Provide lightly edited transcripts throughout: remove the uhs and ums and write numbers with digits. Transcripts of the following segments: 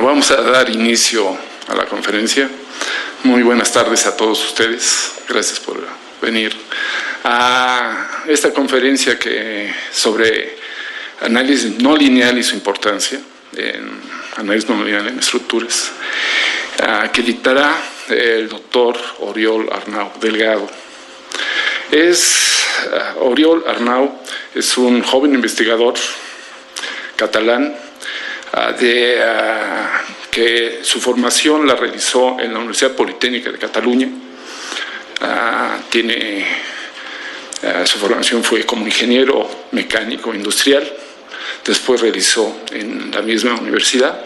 Vamos a dar inicio a la conferencia. Muy buenas tardes a todos ustedes. Gracias por venir a esta conferencia sobre análisis no lineal y su importancia en análisis no lineal en estructuras, que dictará el doctor Oriol Arnau Delgado. Oriol Arnau es un joven investigador catalán que su formación la realizó en la Universidad Politécnica de Cataluña. Su formación fue como ingeniero mecánico industrial. Después realizó en la misma universidad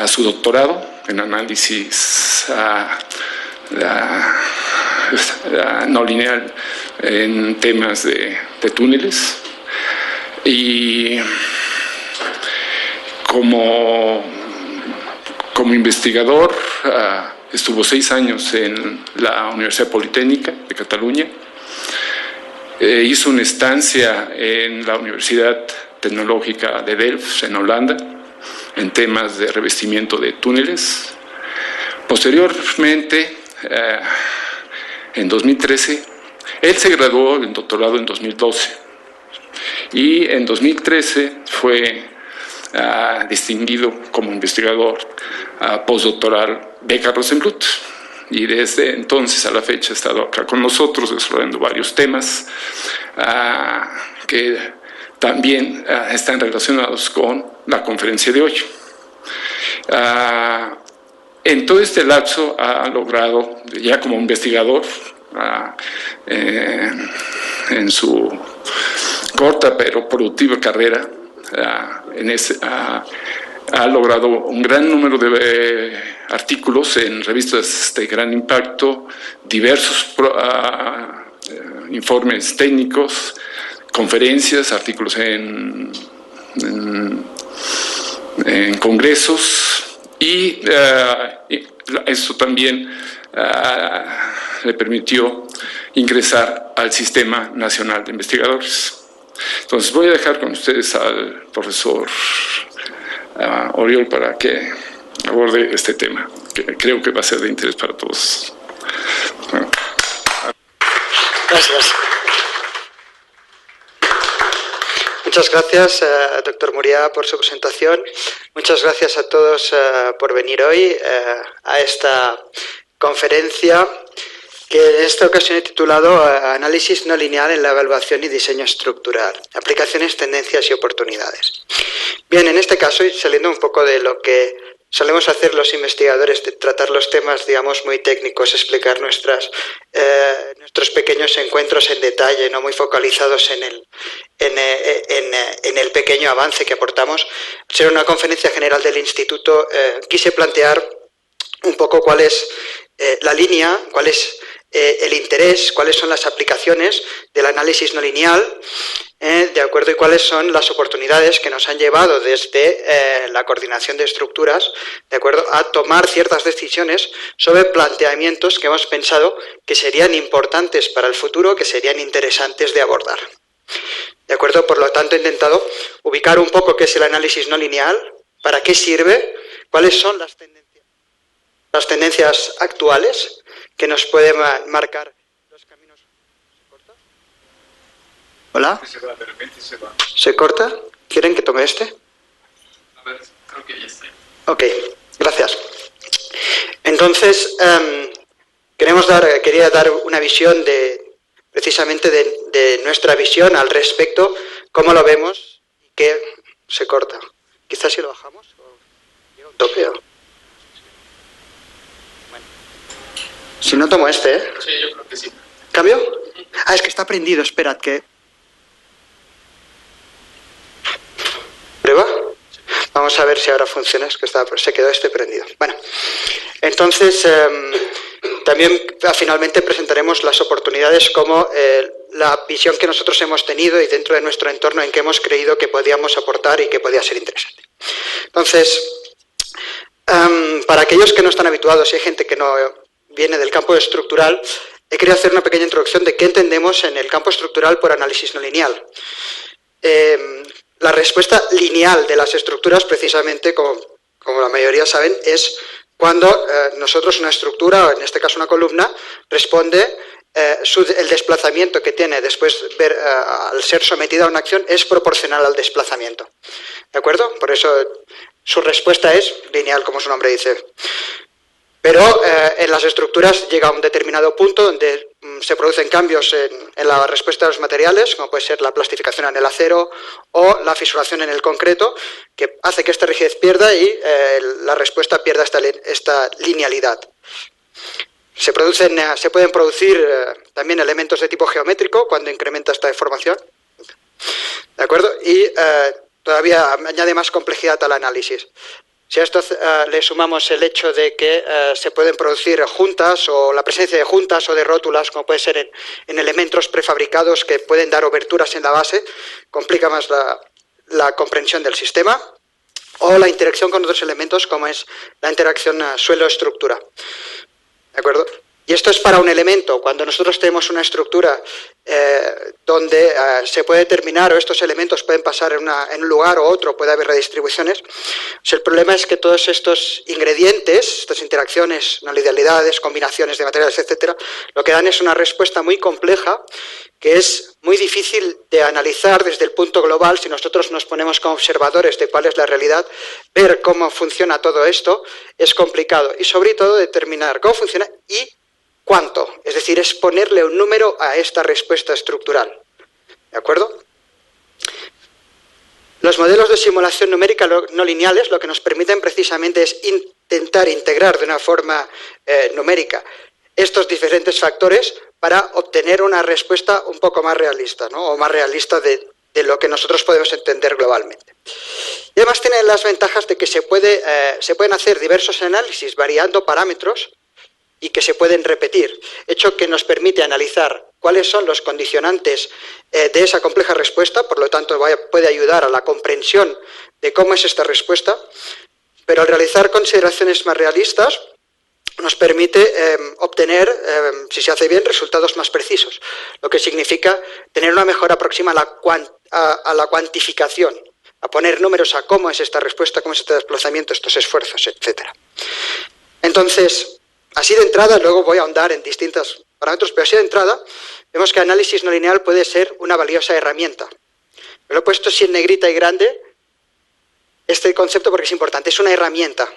su doctorado en análisis no lineal en temas de túneles, y como investigador estuvo 6 años en la Universidad Politécnica de Cataluña. Hizo una estancia en la Universidad Tecnológica de Delft, en Holanda, en temas de revestimiento de túneles. Posteriormente, en 2013, él se graduó en doctorado en 2012 y en 2013 fue distinguido como investigador postdoctoral beca Rosenbluth, y desde entonces a la fecha ha estado acá con nosotros desarrollando varios temas que también están relacionados con la conferencia de hoy. En todo este lapso ha logrado, ya como investigador, en su corta pero productiva carrera, ha logrado un gran número de artículos en revistas de gran impacto, diversos informes técnicos, conferencias, artículos en congresos, y eso también le permitió ingresar al Sistema Nacional de Investigadores. Entonces voy a dejar con ustedes al profesor Oriol para que aborde este tema, que creo que va a ser de interés para todos. Gracias. Muchas gracias, doctor Muriá, por su presentación. Muchas gracias a todos por venir hoy a esta conferencia, que en esta ocasión he titulado Análisis no lineal en la evaluación y diseño estructural, aplicaciones, tendencias y oportunidades. Bien, en este caso, y saliendo un poco de lo que solemos hacer los investigadores, de tratar los temas, digamos, muy técnicos, explicar nuestros pequeños encuentros en detalle, no muy focalizados en el pequeño avance que aportamos. Al ser una conferencia general del Instituto, quise plantear un poco cuál es la línea, cuál es el interés, cuáles son las aplicaciones del análisis no lineal, de acuerdo, y cuáles son las oportunidades que nos han llevado desde la coordinación de estructuras, de acuerdo, a tomar ciertas decisiones sobre planteamientos que hemos pensado que serían importantes para el futuro, que serían interesantes de abordar. De acuerdo, por lo tanto he intentado ubicar un poco qué es el análisis no lineal, para qué sirve, cuáles son las tendencias actuales que nos pueden marcar los caminos. ¿Se corta? ¿Hola? De repente se va. ¿Se corta? ¿Quieren que tome este? A ver, creo que ya está. Ok, gracias. Entonces, quería dar una visión precisamente de nuestra visión al respecto, cómo lo vemos y qué se corta. Quizás si lo bajamos o llega un toque. Si no tomo este, ¿eh? Sí, yo creo que sí. ¿Cambio? Ah, es que está prendido, esperad que... ¿Prueba? Vamos a ver si ahora funciona, es que se quedó este prendido. Bueno, entonces también finalmente presentaremos las oportunidades como la visión que nosotros hemos tenido y dentro de nuestro entorno en que hemos creído que podíamos aportar y que podía ser interesante. Entonces, para aquellos que no están habituados y hay gente que no viene del campo estructural, he querido hacer una pequeña introducción de qué entendemos en el campo estructural por análisis no lineal. La respuesta lineal de las estructuras, precisamente, como como la mayoría saben, es cuando nosotros una estructura, o en este caso una columna, responde, el desplazamiento que tiene después al ser sometida a una acción es proporcional al desplazamiento. ¿De acuerdo? Por eso su respuesta es lineal, como su nombre dice. Pero en las estructuras llega a un determinado punto donde se producen cambios en la respuesta de los materiales, como puede ser la plastificación en el acero o la fisuración en el concreto, que hace que esta rigidez pierda y la respuesta pierda esta linealidad. Se pueden producir también elementos de tipo geométrico cuando incrementa esta deformación. ¿De acuerdo? Y todavía añade más complejidad al análisis. Si a esto le sumamos el hecho de que se pueden producir juntas o la presencia de juntas o de rótulas, como puede ser en elementos prefabricados que pueden dar oberturas en la base, complica más la comprensión del sistema, o la interacción con otros elementos como es la interacción suelo-estructura. ¿De acuerdo? Y esto es para un elemento. Cuando nosotros tenemos una estructura donde se puede determinar o estos elementos pueden pasar en un lugar o otro, puede haber redistribuciones, pues el problema es que todos estos ingredientes, estas interacciones, no linealidades, combinaciones de materiales, etcétera, lo que dan es una respuesta muy compleja que es muy difícil de analizar desde el punto global. Si nosotros nos ponemos como observadores de cuál es la realidad, ver cómo funciona todo esto es complicado y sobre todo determinar cómo funciona y cuánto, es decir, es ponerle un número a esta respuesta estructural. ¿De acuerdo? Los modelos de simulación numérica no lineales lo que nos permiten precisamente es intentar integrar de una forma numérica estos diferentes factores para obtener una respuesta un poco más realista, ¿no? O más realista de lo que nosotros podemos entender globalmente. Y además tiene las ventajas de que se pueden hacer diversos análisis variando parámetros y que se pueden repetir, hecho que nos permite analizar cuáles son los condicionantes de esa compleja respuesta, por lo tanto puede ayudar a la comprensión de cómo es esta respuesta, pero al realizar consideraciones más realistas nos permite obtener, si se hace bien, resultados más precisos, lo que significa tener una mejor aproxima a la cuantificación, a poner números a cómo es esta respuesta, cómo es este desplazamiento, estos esfuerzos, etc. Entonces, así de entrada, luego voy a ahondar en distintos parámetros, pero así de entrada vemos que el análisis no lineal puede ser una valiosa herramienta. Me lo he puesto así en negrita y grande este concepto porque es importante, es una herramienta.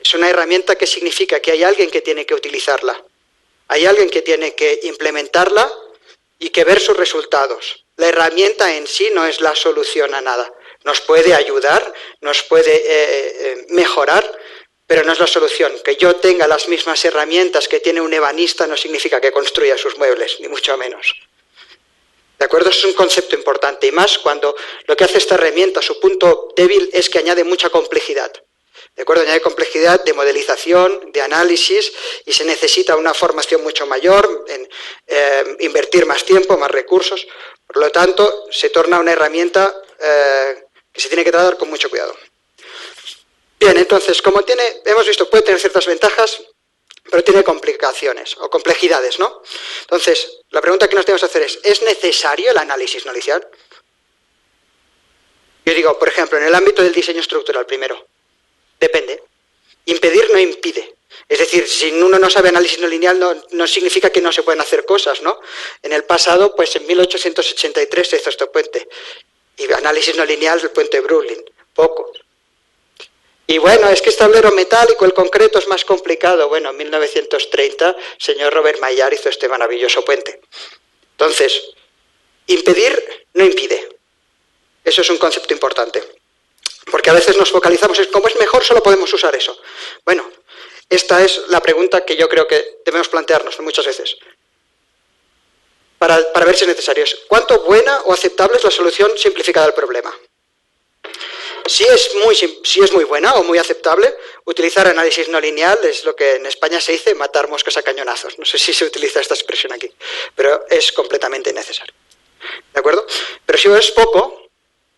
Es una herramienta que significa que hay alguien que tiene que utilizarla, hay alguien que tiene que implementarla y que ver sus resultados. La herramienta en sí no es la solución a nada. Nos puede ayudar, nos puede mejorar, pero no es la solución. Que yo tenga las mismas herramientas que tiene un ebanista no significa que construya sus muebles, ni mucho menos. ¿De acuerdo? Eso es un concepto importante, y más cuando lo que hace esta herramienta, su punto débil, es que añade mucha complejidad. ¿De acuerdo? Añade complejidad de modelización, de análisis, y se necesita una formación mucho mayor, invertir más tiempo, más recursos. Por lo tanto, se torna una herramienta que se tiene que tratar con mucho cuidado. Bien, entonces, como hemos visto, puede tener ciertas ventajas, pero tiene complicaciones o complejidades, ¿no? Entonces, la pregunta que nos tenemos que hacer ¿es necesario el análisis no lineal? Yo digo, por ejemplo, en el ámbito del diseño estructural primero, depende. Impedir no impide. Es decir, si uno no sabe análisis no lineal, no significa que no se pueden hacer cosas, ¿no? En el pasado, pues en 1883 se hizo este puente. Y análisis no lineal, el puente de Brooklyn. Poco. Y bueno, es que es tablero metálico, el concreto es más complicado. Bueno, en 1930, el señor Robert Maillard hizo este maravilloso puente. Entonces, impedir no impide. Eso es un concepto importante. Porque a veces nos focalizamos en cómo es mejor, solo podemos usar eso. Bueno, esta es la pregunta que yo creo que debemos plantearnos muchas veces. Para ver si es necesario. ¿Cuánto buena o aceptable es la solución simplificada del problema? Si es muy buena o muy aceptable, utilizar análisis no lineal es lo que en España se dice matar moscas a cañonazos. No sé si se utiliza esta expresión aquí, pero es completamente innecesario. ¿De acuerdo? Pero si es poco,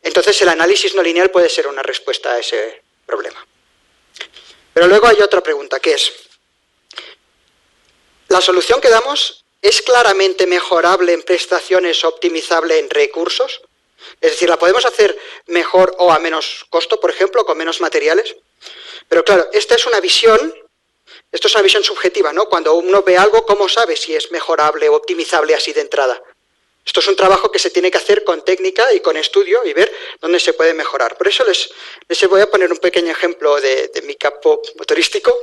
entonces el análisis no lineal puede ser una respuesta a ese problema. Pero luego hay otra pregunta, que es, ¿la solución que damos es claramente mejorable en prestaciones o optimizable en recursos? Es decir, la podemos hacer mejor o a menos costo, por ejemplo, con menos materiales. Pero claro, esto es una visión subjetiva, ¿no? Cuando uno ve algo, ¿cómo sabe si es mejorable o optimizable así de entrada? Esto es un trabajo que se tiene que hacer con técnica y con estudio y ver dónde se puede mejorar. Por eso les voy a poner un pequeño ejemplo de mi campo motorístico.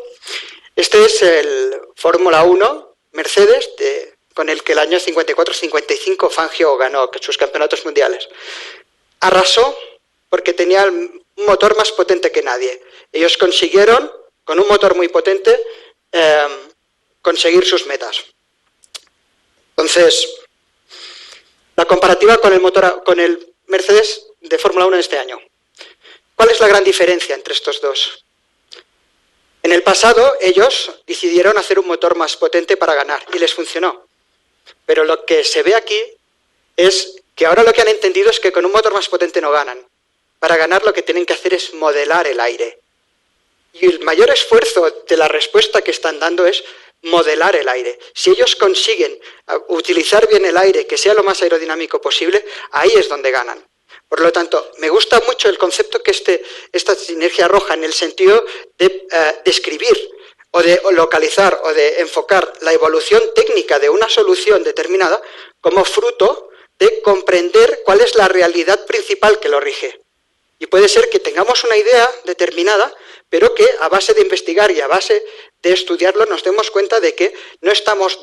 Este es el Fórmula 1 Mercedes, con el que el año 54-55 Fangio ganó sus campeonatos mundiales. Arrasó porque tenía un motor más potente que nadie. Ellos consiguieron, con un motor muy potente, conseguir sus metas. Entonces, la comparativa con el Mercedes de Fórmula 1 de este año. ¿Cuál es la gran diferencia entre estos dos? En el pasado, ellos decidieron hacer un motor más potente para ganar, y les funcionó. Pero lo que se ve aquí es que ahora lo que han entendido es que con un motor más potente no ganan. Para ganar lo que tienen que hacer es modelar el aire. Y el mayor esfuerzo de la respuesta que están dando es modelar el aire. Si ellos consiguen utilizar bien el aire, que sea lo más aerodinámico posible, ahí es donde ganan. Por lo tanto, me gusta mucho el concepto que esta sinergia arroja en el sentido de describir o de localizar o de enfocar la evolución técnica de una solución determinada como fruto de comprender cuál es la realidad principal que lo rige. Y puede ser que tengamos una idea determinada, pero que a base de investigar y a base de estudiarlo nos demos cuenta de que no estamos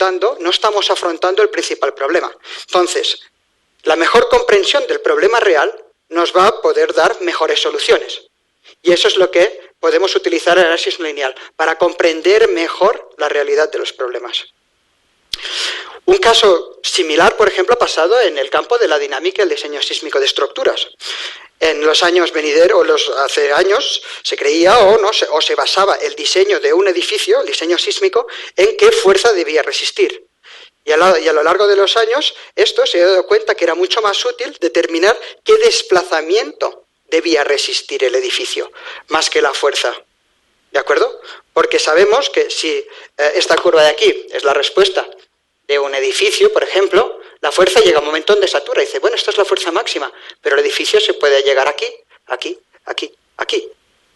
afrontando el principal problema. Entonces, la mejor comprensión del problema real nos va a poder dar mejores soluciones. Y eso es lo que podemos utilizar el análisis no lineal, para comprender mejor la realidad de los problemas. Un caso similar, por ejemplo, ha pasado en el campo de la dinámica y el diseño sísmico de estructuras. En los años venideros, hace años, se creía o se basaba el diseño de un edificio, el diseño sísmico, en qué fuerza debía resistir. Y a lo largo de los años, esto se ha dado cuenta que era mucho más útil determinar qué desplazamiento debía resistir el edificio, más que la fuerza. ¿De acuerdo? Porque sabemos que si esta curva de aquí es la respuesta de un edificio, por ejemplo, la fuerza llega a un momento donde satura y dice, bueno, esta es la fuerza máxima, pero el edificio se puede llegar aquí, aquí, aquí, aquí.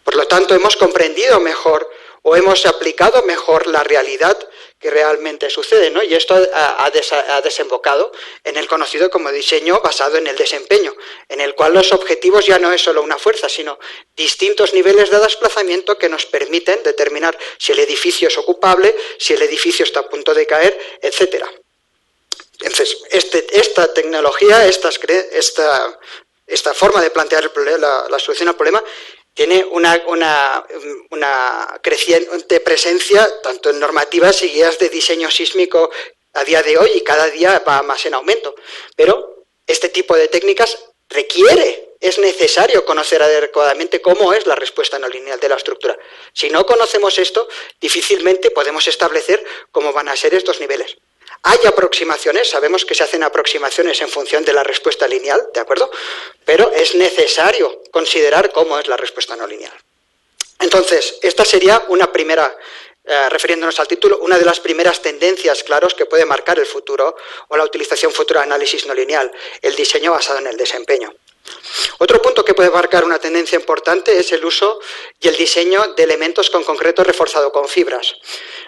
Por lo tanto, hemos comprendido mejor o hemos aplicado mejor la realidad que realmente sucede, ¿no? Y esto ha desembocado en el conocido como diseño basado en el desempeño, en el cual los objetivos ya no es solo una fuerza, sino distintos niveles de desplazamiento que nos permiten determinar si el edificio es ocupable, si el edificio está a punto de caer, etcétera. Entonces, esta tecnología, esta forma de plantear el problema, la solución al problema, tiene una creciente presencia tanto en normativas y guías de diseño sísmico a día de hoy, y cada día va más en aumento. Pero este tipo de técnicas es necesario conocer adecuadamente cómo es la respuesta no lineal de la estructura. Si no conocemos esto, difícilmente podemos establecer cómo van a ser estos niveles. Hay aproximaciones, sabemos que se hacen aproximaciones en función de la respuesta lineal, ¿de acuerdo? Pero es necesario considerar cómo es la respuesta no lineal. Entonces, esta sería una primera, refiriéndonos al título, una de las primeras tendencias claros que puede marcar el futuro o la utilización futura de análisis no lineal, el diseño basado en el desempeño. Otro punto que puede marcar una tendencia importante es el uso y el diseño de elementos con concreto reforzado con fibras.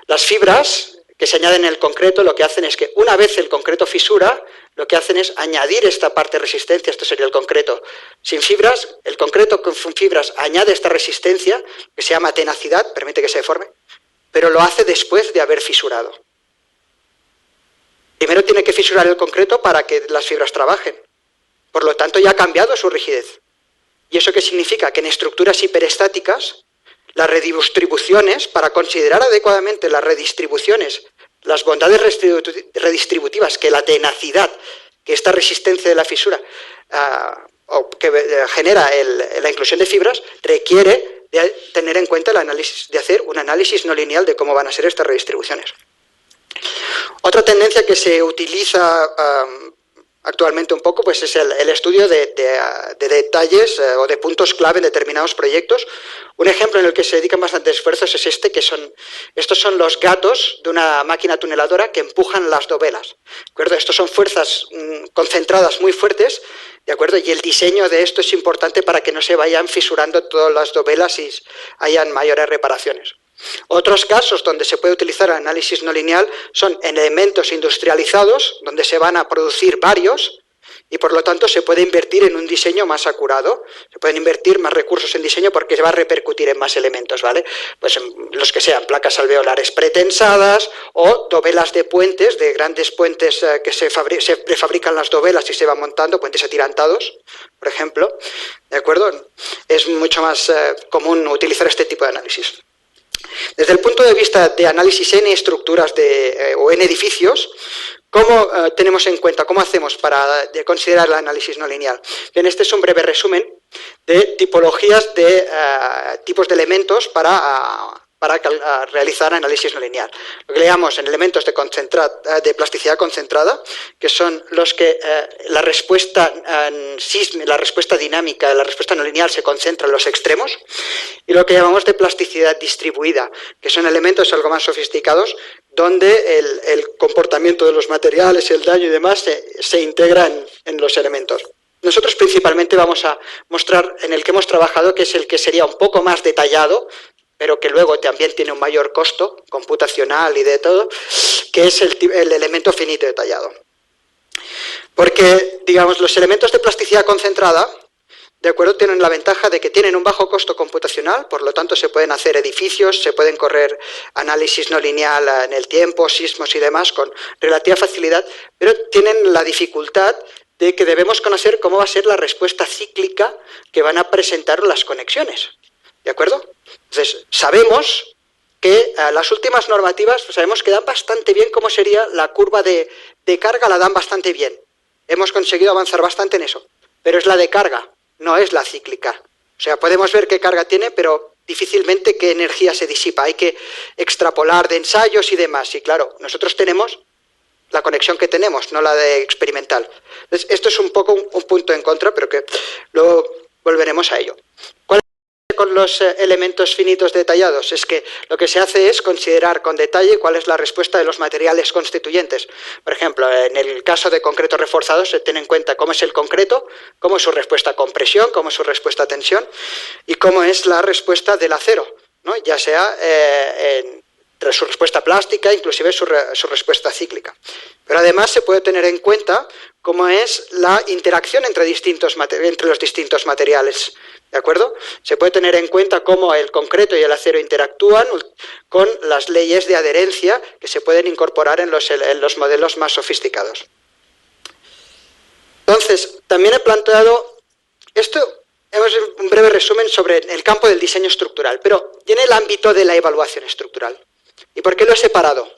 Las fibras que se añaden en el concreto lo que hacen es que una vez el concreto fisura, lo que hacen es añadir esta parte de resistencia, esto sería el concreto. Sin fibras, el concreto con fibras añade esta resistencia, que se llama tenacidad, permite que se deforme, pero lo hace después de haber fisurado. Primero tiene que fisurar el concreto para que las fibras trabajen. Por lo tanto, ya ha cambiado su rigidez. ¿Y eso qué significa? Que en estructuras hiperestáticas, las redistribuciones, para considerar adecuadamente las redistribuciones, las bondades redistributivas que la tenacidad, que esta resistencia de la fisura o que genera la inclusión de fibras, requiere de tener en cuenta el análisis, de hacer un análisis no lineal de cómo van a ser estas redistribuciones. Otra tendencia que se utiliza actualmente un poco, pues es el estudio de detalles o de puntos clave en determinados proyectos. Un ejemplo en el que se dedican bastantes esfuerzos es estos son los gatos de una máquina tuneladora que empujan las dovelas. ¿De acuerdo? Estos son fuerzas concentradas muy fuertes ¿De acuerdo? Y el diseño de esto es importante para que no se vayan fisurando todas las dovelas y hayan mayores reparaciones. Otros casos donde se puede utilizar el análisis no lineal son en elementos industrializados, donde se van a producir varios, y por lo tanto se puede invertir en un diseño más acurado, se pueden invertir más recursos en diseño porque se va a repercutir en más elementos, ¿vale? Pues en los que sean placas alveolares pretensadas o dovelas de puentes, de grandes puentes que se prefabrican las dovelas y se van montando, puentes atirantados, por ejemplo, ¿de acuerdo? Es mucho más común utilizar este tipo de análisis. Desde el punto de vista de análisis en estructuras o en edificios, ¿cómo tenemos en cuenta, cómo hacemos para considerar el análisis no lineal? Bien, este es un breve resumen de tipologías de tipos de elementos para realizar análisis no lineal. Lo que le llamamos en elementos de plasticidad concentrada, que son los que la respuesta dinámica, la respuesta no lineal se concentra en los extremos, y lo que llamamos de plasticidad distribuida, que son elementos algo más sofisticados, donde el comportamiento de los materiales, el daño y demás se integran en los elementos. Nosotros principalmente vamos a mostrar en el que hemos trabajado, que es el que sería un poco más detallado, pero que luego también tiene un mayor costo computacional y de todo, que es el elemento finito detallado. Porque, digamos, los elementos de plasticidad concentrada, ¿de acuerdo?, tienen la ventaja de que tienen un bajo costo computacional, por lo tanto se pueden hacer edificios, se pueden correr análisis no lineal en el tiempo, sismos y demás con relativa facilidad, pero tienen la dificultad de que debemos conocer cómo va a ser la respuesta cíclica que van a presentar las conexiones. ¿De acuerdo? Entonces, sabemos que las últimas normativas, sabemos que dan bastante bien cómo sería la curva de carga, la dan bastante bien. Hemos conseguido avanzar bastante en eso, pero es la de carga, no es la cíclica. O sea, podemos ver qué carga tiene, pero difícilmente qué energía se disipa. Hay que extrapolar de ensayos y demás. Y claro, nosotros tenemos la conexión que tenemos, no la de experimental. Entonces, esto es un poco un punto en contra, pero que luego volveremos a ello. ¿Cuál con los elementos finitos detallados? Es que lo que se hace es considerar con detalle cuál es la respuesta de los materiales constituyentes. Por ejemplo, en el caso de concreto reforzado se tiene en cuenta cómo es el concreto, cómo es su respuesta a compresión, cómo es su respuesta a tensión y cómo es la respuesta del acero, ¿no? Ya sea su respuesta plástica, inclusive su respuesta cíclica. Pero además se puede tener en cuenta cómo es la interacción entre los distintos materiales. ¿De acuerdo? Se puede tener en cuenta cómo el concreto y el acero interactúan con las leyes de adherencia que se pueden incorporar en los modelos más sofisticados. Entonces, también he planteado esto, hemos un breve resumen sobre el campo del diseño estructural, pero en el ámbito de la evaluación estructural. ¿Y por qué lo he separado?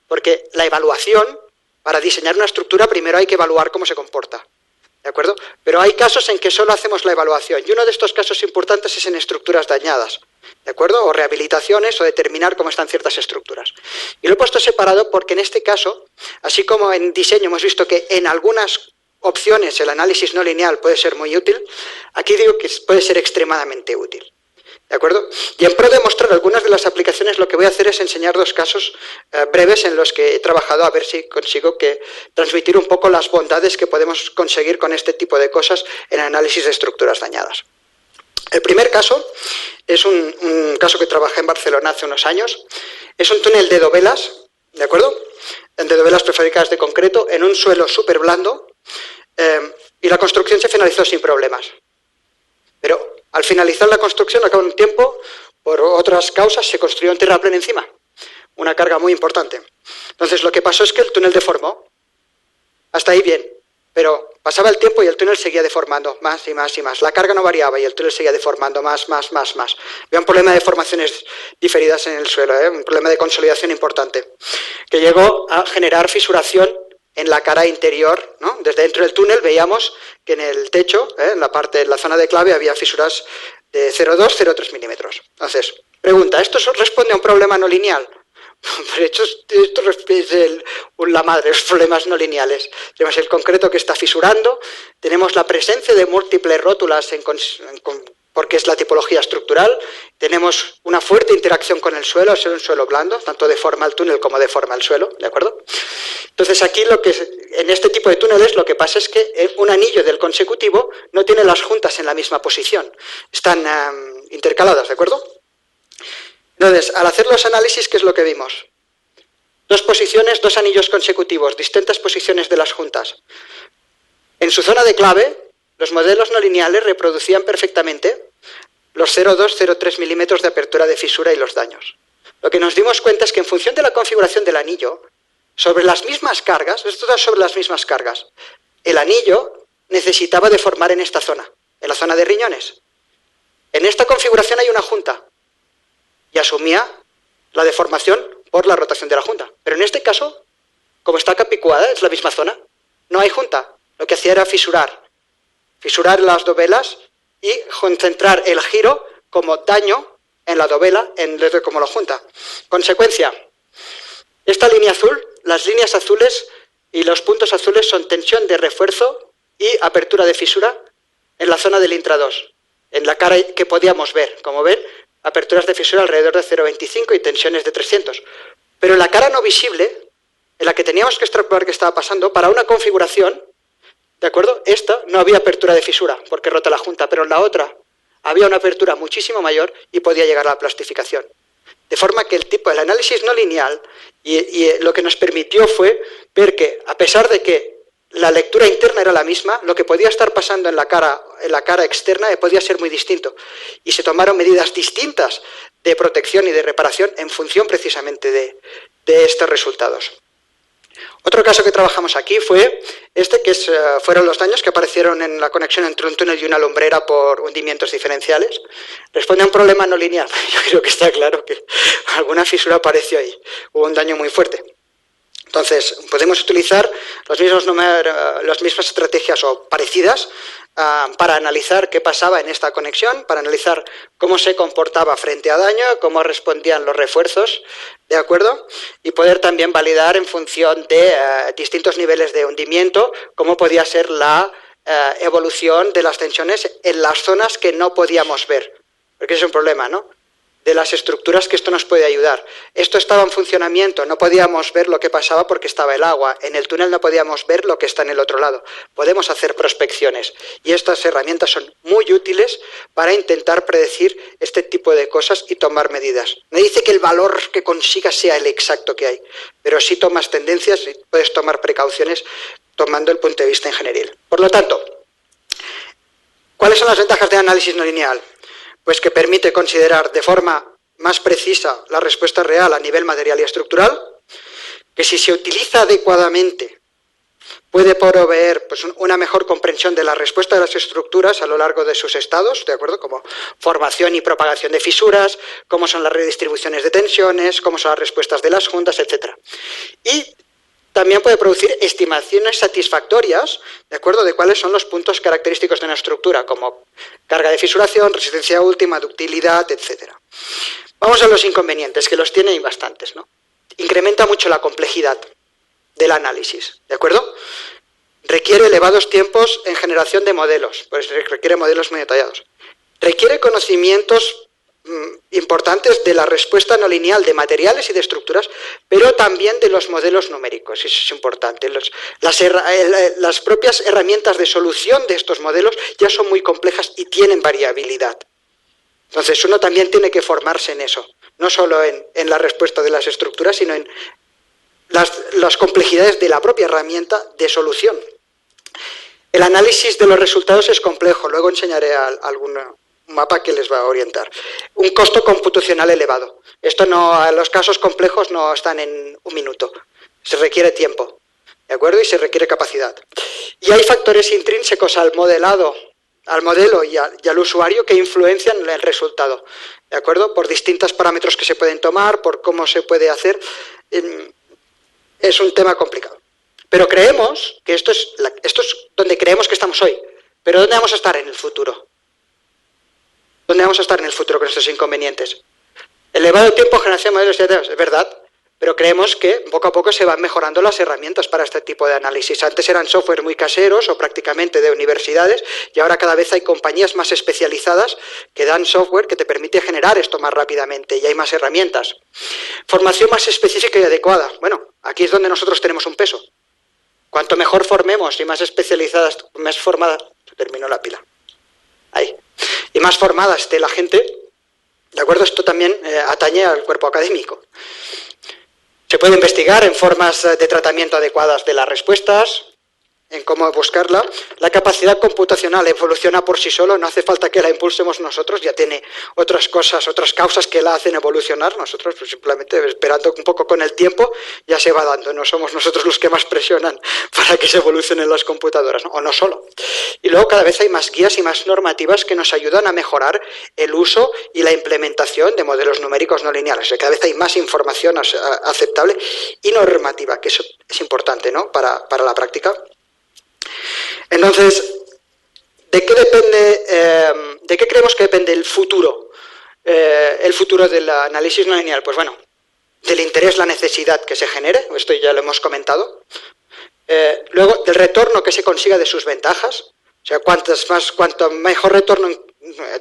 Porque la evaluación, para diseñar una estructura, primero hay que evaluar cómo se comporta. ¿De acuerdo? Pero hay casos en que solo hacemos la evaluación, y uno de estos casos importantes es en estructuras dañadas, ¿de acuerdo? O rehabilitaciones, o determinar cómo están ciertas estructuras. Y lo he puesto separado porque en este caso, así como en diseño hemos visto que en algunas opciones el análisis no lineal puede ser muy útil, aquí digo que puede ser extremadamente útil. ¿De acuerdo? Y en pro de mostrar algunas de las aplicaciones, lo que voy a hacer es enseñar dos casos breves en los que he trabajado, a ver si consigo transmitir un poco las bondades que podemos conseguir con este tipo de cosas en análisis de estructuras dañadas. El primer caso es un caso que trabajé en Barcelona hace unos años. Es un túnel de dovelas, ¿de acuerdo? De dovelas prefabricadas de concreto en un suelo súper blando, y la construcción se finalizó sin problemas. Pero al finalizar la construcción, al cabo de un tiempo, por otras causas, se construyó un terraplén encima. Una carga muy importante. Entonces, lo que pasó es que el túnel deformó. Hasta ahí bien. Pero pasaba el tiempo y el túnel seguía deformando más y más y más. La carga no variaba y el túnel seguía deformando más. Había un problema de deformaciones diferidas en el suelo, un problema de consolidación importante, que llegó a generar fisuración en la cara interior, ¿no? Desde dentro del túnel veíamos que en el techo, en la zona de clave, había fisuras de 0,2, 0,3 milímetros. Entonces, pregunta, ¿esto responde a un problema no lineal? Esto es la madre de los problemas no lineales. Tenemos el concreto que está fisurando, tenemos la presencia de múltiples rótulas porque es la tipología estructural, tenemos una fuerte interacción con el suelo, es un suelo blando, tanto deforma el túnel como deforma el suelo, ¿de acuerdo? Entonces aquí en este tipo de túneles lo que pasa es que un anillo del consecutivo no tiene las juntas en la misma posición, están intercaladas, ¿de acuerdo? Entonces, al hacer los análisis, ¿qué es lo que vimos? Dos posiciones, dos anillos consecutivos, distintas posiciones de las juntas. En su zona de clave, los modelos no lineales reproducían perfectamente los 0,2-0,3 milímetros de apertura de fisura y los daños. Lo que nos dimos cuenta es que en función de la configuración del anillo, sobre las mismas cargas, esto es sobre las mismas cargas, el anillo necesitaba deformar en esta zona, en la zona de riñones. En esta configuración hay una junta y asumía la deformación por la rotación de la junta. Pero en este caso, como está capicuada, es la misma zona, no hay junta. Lo que hacía era fisurar las dovelas y concentrar el giro como daño en la dovela en vez de como la junta. Consecuencia, esta línea azul, las líneas azules y los puntos azules son tensión de refuerzo y apertura de fisura en la zona del intra-2, en la cara que podíamos ver. Como ven, aperturas de fisura alrededor de 0,25 y tensiones de 300. Pero en la cara no visible, en la que teníamos que extrapolar qué estaba pasando, para una configuración, ¿de acuerdo? Esta no había apertura de fisura, porque rota la junta, pero en la otra había una apertura muchísimo mayor y podía llegar a la plastificación. De forma que el análisis no lineal y lo que nos permitió fue ver que, a pesar de que la lectura interna era la misma, lo que podía estar pasando en la cara externa podía ser muy distinto. Y se tomaron medidas distintas de protección y de reparación en función precisamente de estos resultados. Otro caso que trabajamos aquí fue fueron los daños que aparecieron en la conexión entre un túnel y una lumbrera por hundimientos diferenciales. Responde a un problema no lineal. Yo creo que está claro que alguna fisura apareció ahí. Hubo un daño muy fuerte. Entonces, podemos utilizar las mismas estrategias o parecidas para analizar qué pasaba en esta conexión, para analizar cómo se comportaba frente a daño, cómo respondían los refuerzos, ¿de acuerdo? Y poder también validar en función de distintos niveles de hundimiento cómo podía ser la evolución de las tensiones en las zonas que no podíamos ver. Porque es un problema, ¿no? De las estructuras que esto nos puede ayudar. Esto estaba en funcionamiento, no podíamos ver lo que pasaba porque estaba el agua. En el túnel no podíamos ver lo que está en el otro lado. Podemos hacer prospecciones y estas herramientas son muy útiles para intentar predecir este tipo de cosas y tomar medidas. No dice que el valor que consigas sea el exacto que hay, pero sí tomas tendencias y puedes tomar precauciones tomando el punto de vista ingenieril. Por lo tanto, ¿cuáles son las ventajas de análisis no lineal? Pues que permite considerar de forma más precisa la respuesta real a nivel material y estructural, que si se utiliza adecuadamente puede proveer una mejor comprensión de la respuesta de las estructuras a lo largo de sus estados, ¿de acuerdo? Como formación y propagación de fisuras, cómo son las redistribuciones de tensiones, cómo son las respuestas de las juntas, etc. Y también puede producir estimaciones satisfactorias, ¿de acuerdo?, de cuáles son los puntos característicos de una estructura, como carga de fisuración, resistencia última, ductilidad, etc. Vamos a los inconvenientes, que los tiene y bastantes, ¿no? Incrementa mucho la complejidad del análisis, ¿de acuerdo? Requiere elevados tiempos en generación de modelos, pues requiere modelos muy detallados. Requiere conocimientos importantes de la respuesta no lineal de materiales y de estructuras, pero también de los modelos numéricos, eso es importante. Las propias herramientas de solución de estos modelos ya son muy complejas y tienen variabilidad. Entonces uno también tiene que formarse en eso, no solo en la respuesta de las estructuras, sino en las complejidades de la propia herramienta de solución. El análisis de los resultados es complejo, luego enseñaré algún mapa que les va a orientar. Un costo computacional elevado. Los casos complejos no están en un minuto. Se requiere tiempo, ¿de acuerdo? Y se requiere capacidad. Y hay factores intrínsecos al modelo y al usuario que influencian el resultado, ¿de acuerdo? Por distintos parámetros que se pueden tomar, por cómo se puede hacer. Es un tema complicado. Pero creemos que esto es donde creemos que estamos hoy. Pero ¿dónde vamos a estar en el futuro? ¿Dónde vamos a estar en el futuro con estos inconvenientes? Elevado tiempo, generación de modelos, etc. Es verdad, pero creemos que poco a poco se van mejorando las herramientas para este tipo de análisis. Antes eran software muy caseros o prácticamente de universidades y ahora cada vez hay compañías más especializadas que dan software que te permite generar esto más rápidamente y hay más herramientas. Formación más específica y adecuada. Bueno, aquí es donde nosotros tenemos un peso. Cuanto mejor formemos y más especializadas, más formadas... Terminó la pila. Ahí. Y más formada esté la gente, ¿de acuerdo? Esto también atañe al cuerpo académico. Se puede investigar en formas de tratamiento adecuadas de las respuestas, en cómo buscarla. La capacidad computacional evoluciona por sí solo, no hace falta que la impulsemos nosotros, ya tiene otras cosas, otras causas que la hacen evolucionar. Nosotros pues, simplemente esperando un poco con el tiempo ya se va dando, no somos nosotros los que más presionan para que se evolucionen las computadoras, ¿no? O no solo. Y luego cada vez hay más guías y más normativas que nos ayudan a mejorar el uso y la implementación de modelos numéricos no lineales. O sea, cada vez hay más información aceptable y normativa, que eso es importante, ¿no? Para la práctica. Entonces, ¿de qué depende, de qué creemos que depende el futuro del análisis no lineal? Pues bueno, del interés, la necesidad que se genere, esto ya lo hemos comentado. Luego, del retorno que se consiga de sus ventajas, o sea, cuanto mejor retorno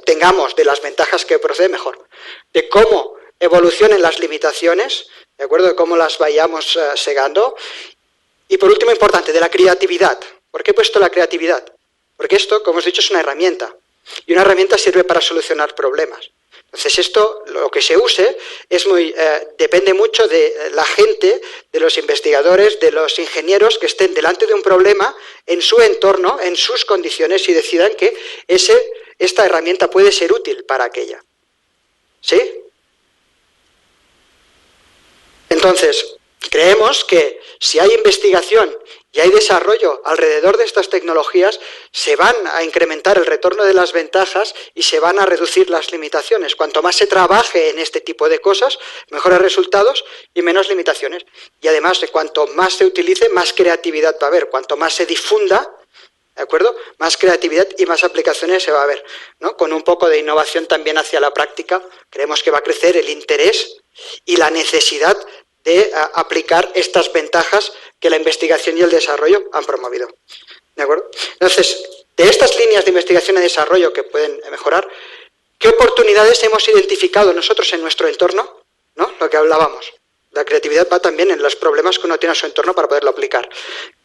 tengamos de las ventajas que procede, mejor. De cómo evolucionen las limitaciones, ¿de acuerdo? De cómo las vayamos segando. Y por último, importante, de la creatividad. ¿Por qué he puesto la creatividad? Porque esto, como os he dicho, es una herramienta. Y una herramienta sirve para solucionar problemas. Entonces esto, lo que se use, depende mucho de la gente, de los investigadores, de los ingenieros que estén delante de un problema en su entorno, en sus condiciones y decidan que esta herramienta puede ser útil para aquella. ¿Sí? Entonces, creemos que si hay investigación y hay desarrollo alrededor de estas tecnologías, se van a incrementar el retorno de las ventajas y se van a reducir las limitaciones. Cuanto más se trabaje en este tipo de cosas, mejores resultados y menos limitaciones. Y además, cuanto más se utilice, más creatividad va a haber. Cuanto más se difunda, ¿de acuerdo? Más creatividad y más aplicaciones se va a ver, ¿no? Con un poco de innovación también hacia la práctica, creemos que va a crecer el interés y la necesidad de aplicar estas ventajas que la investigación y el desarrollo han promovido. ¿De acuerdo? Entonces, de estas líneas de investigación y desarrollo que pueden mejorar, ¿qué oportunidades hemos identificado nosotros en nuestro entorno? ¿No? Lo que hablábamos. La creatividad va también en los problemas que uno tiene a su entorno para poderlo aplicar.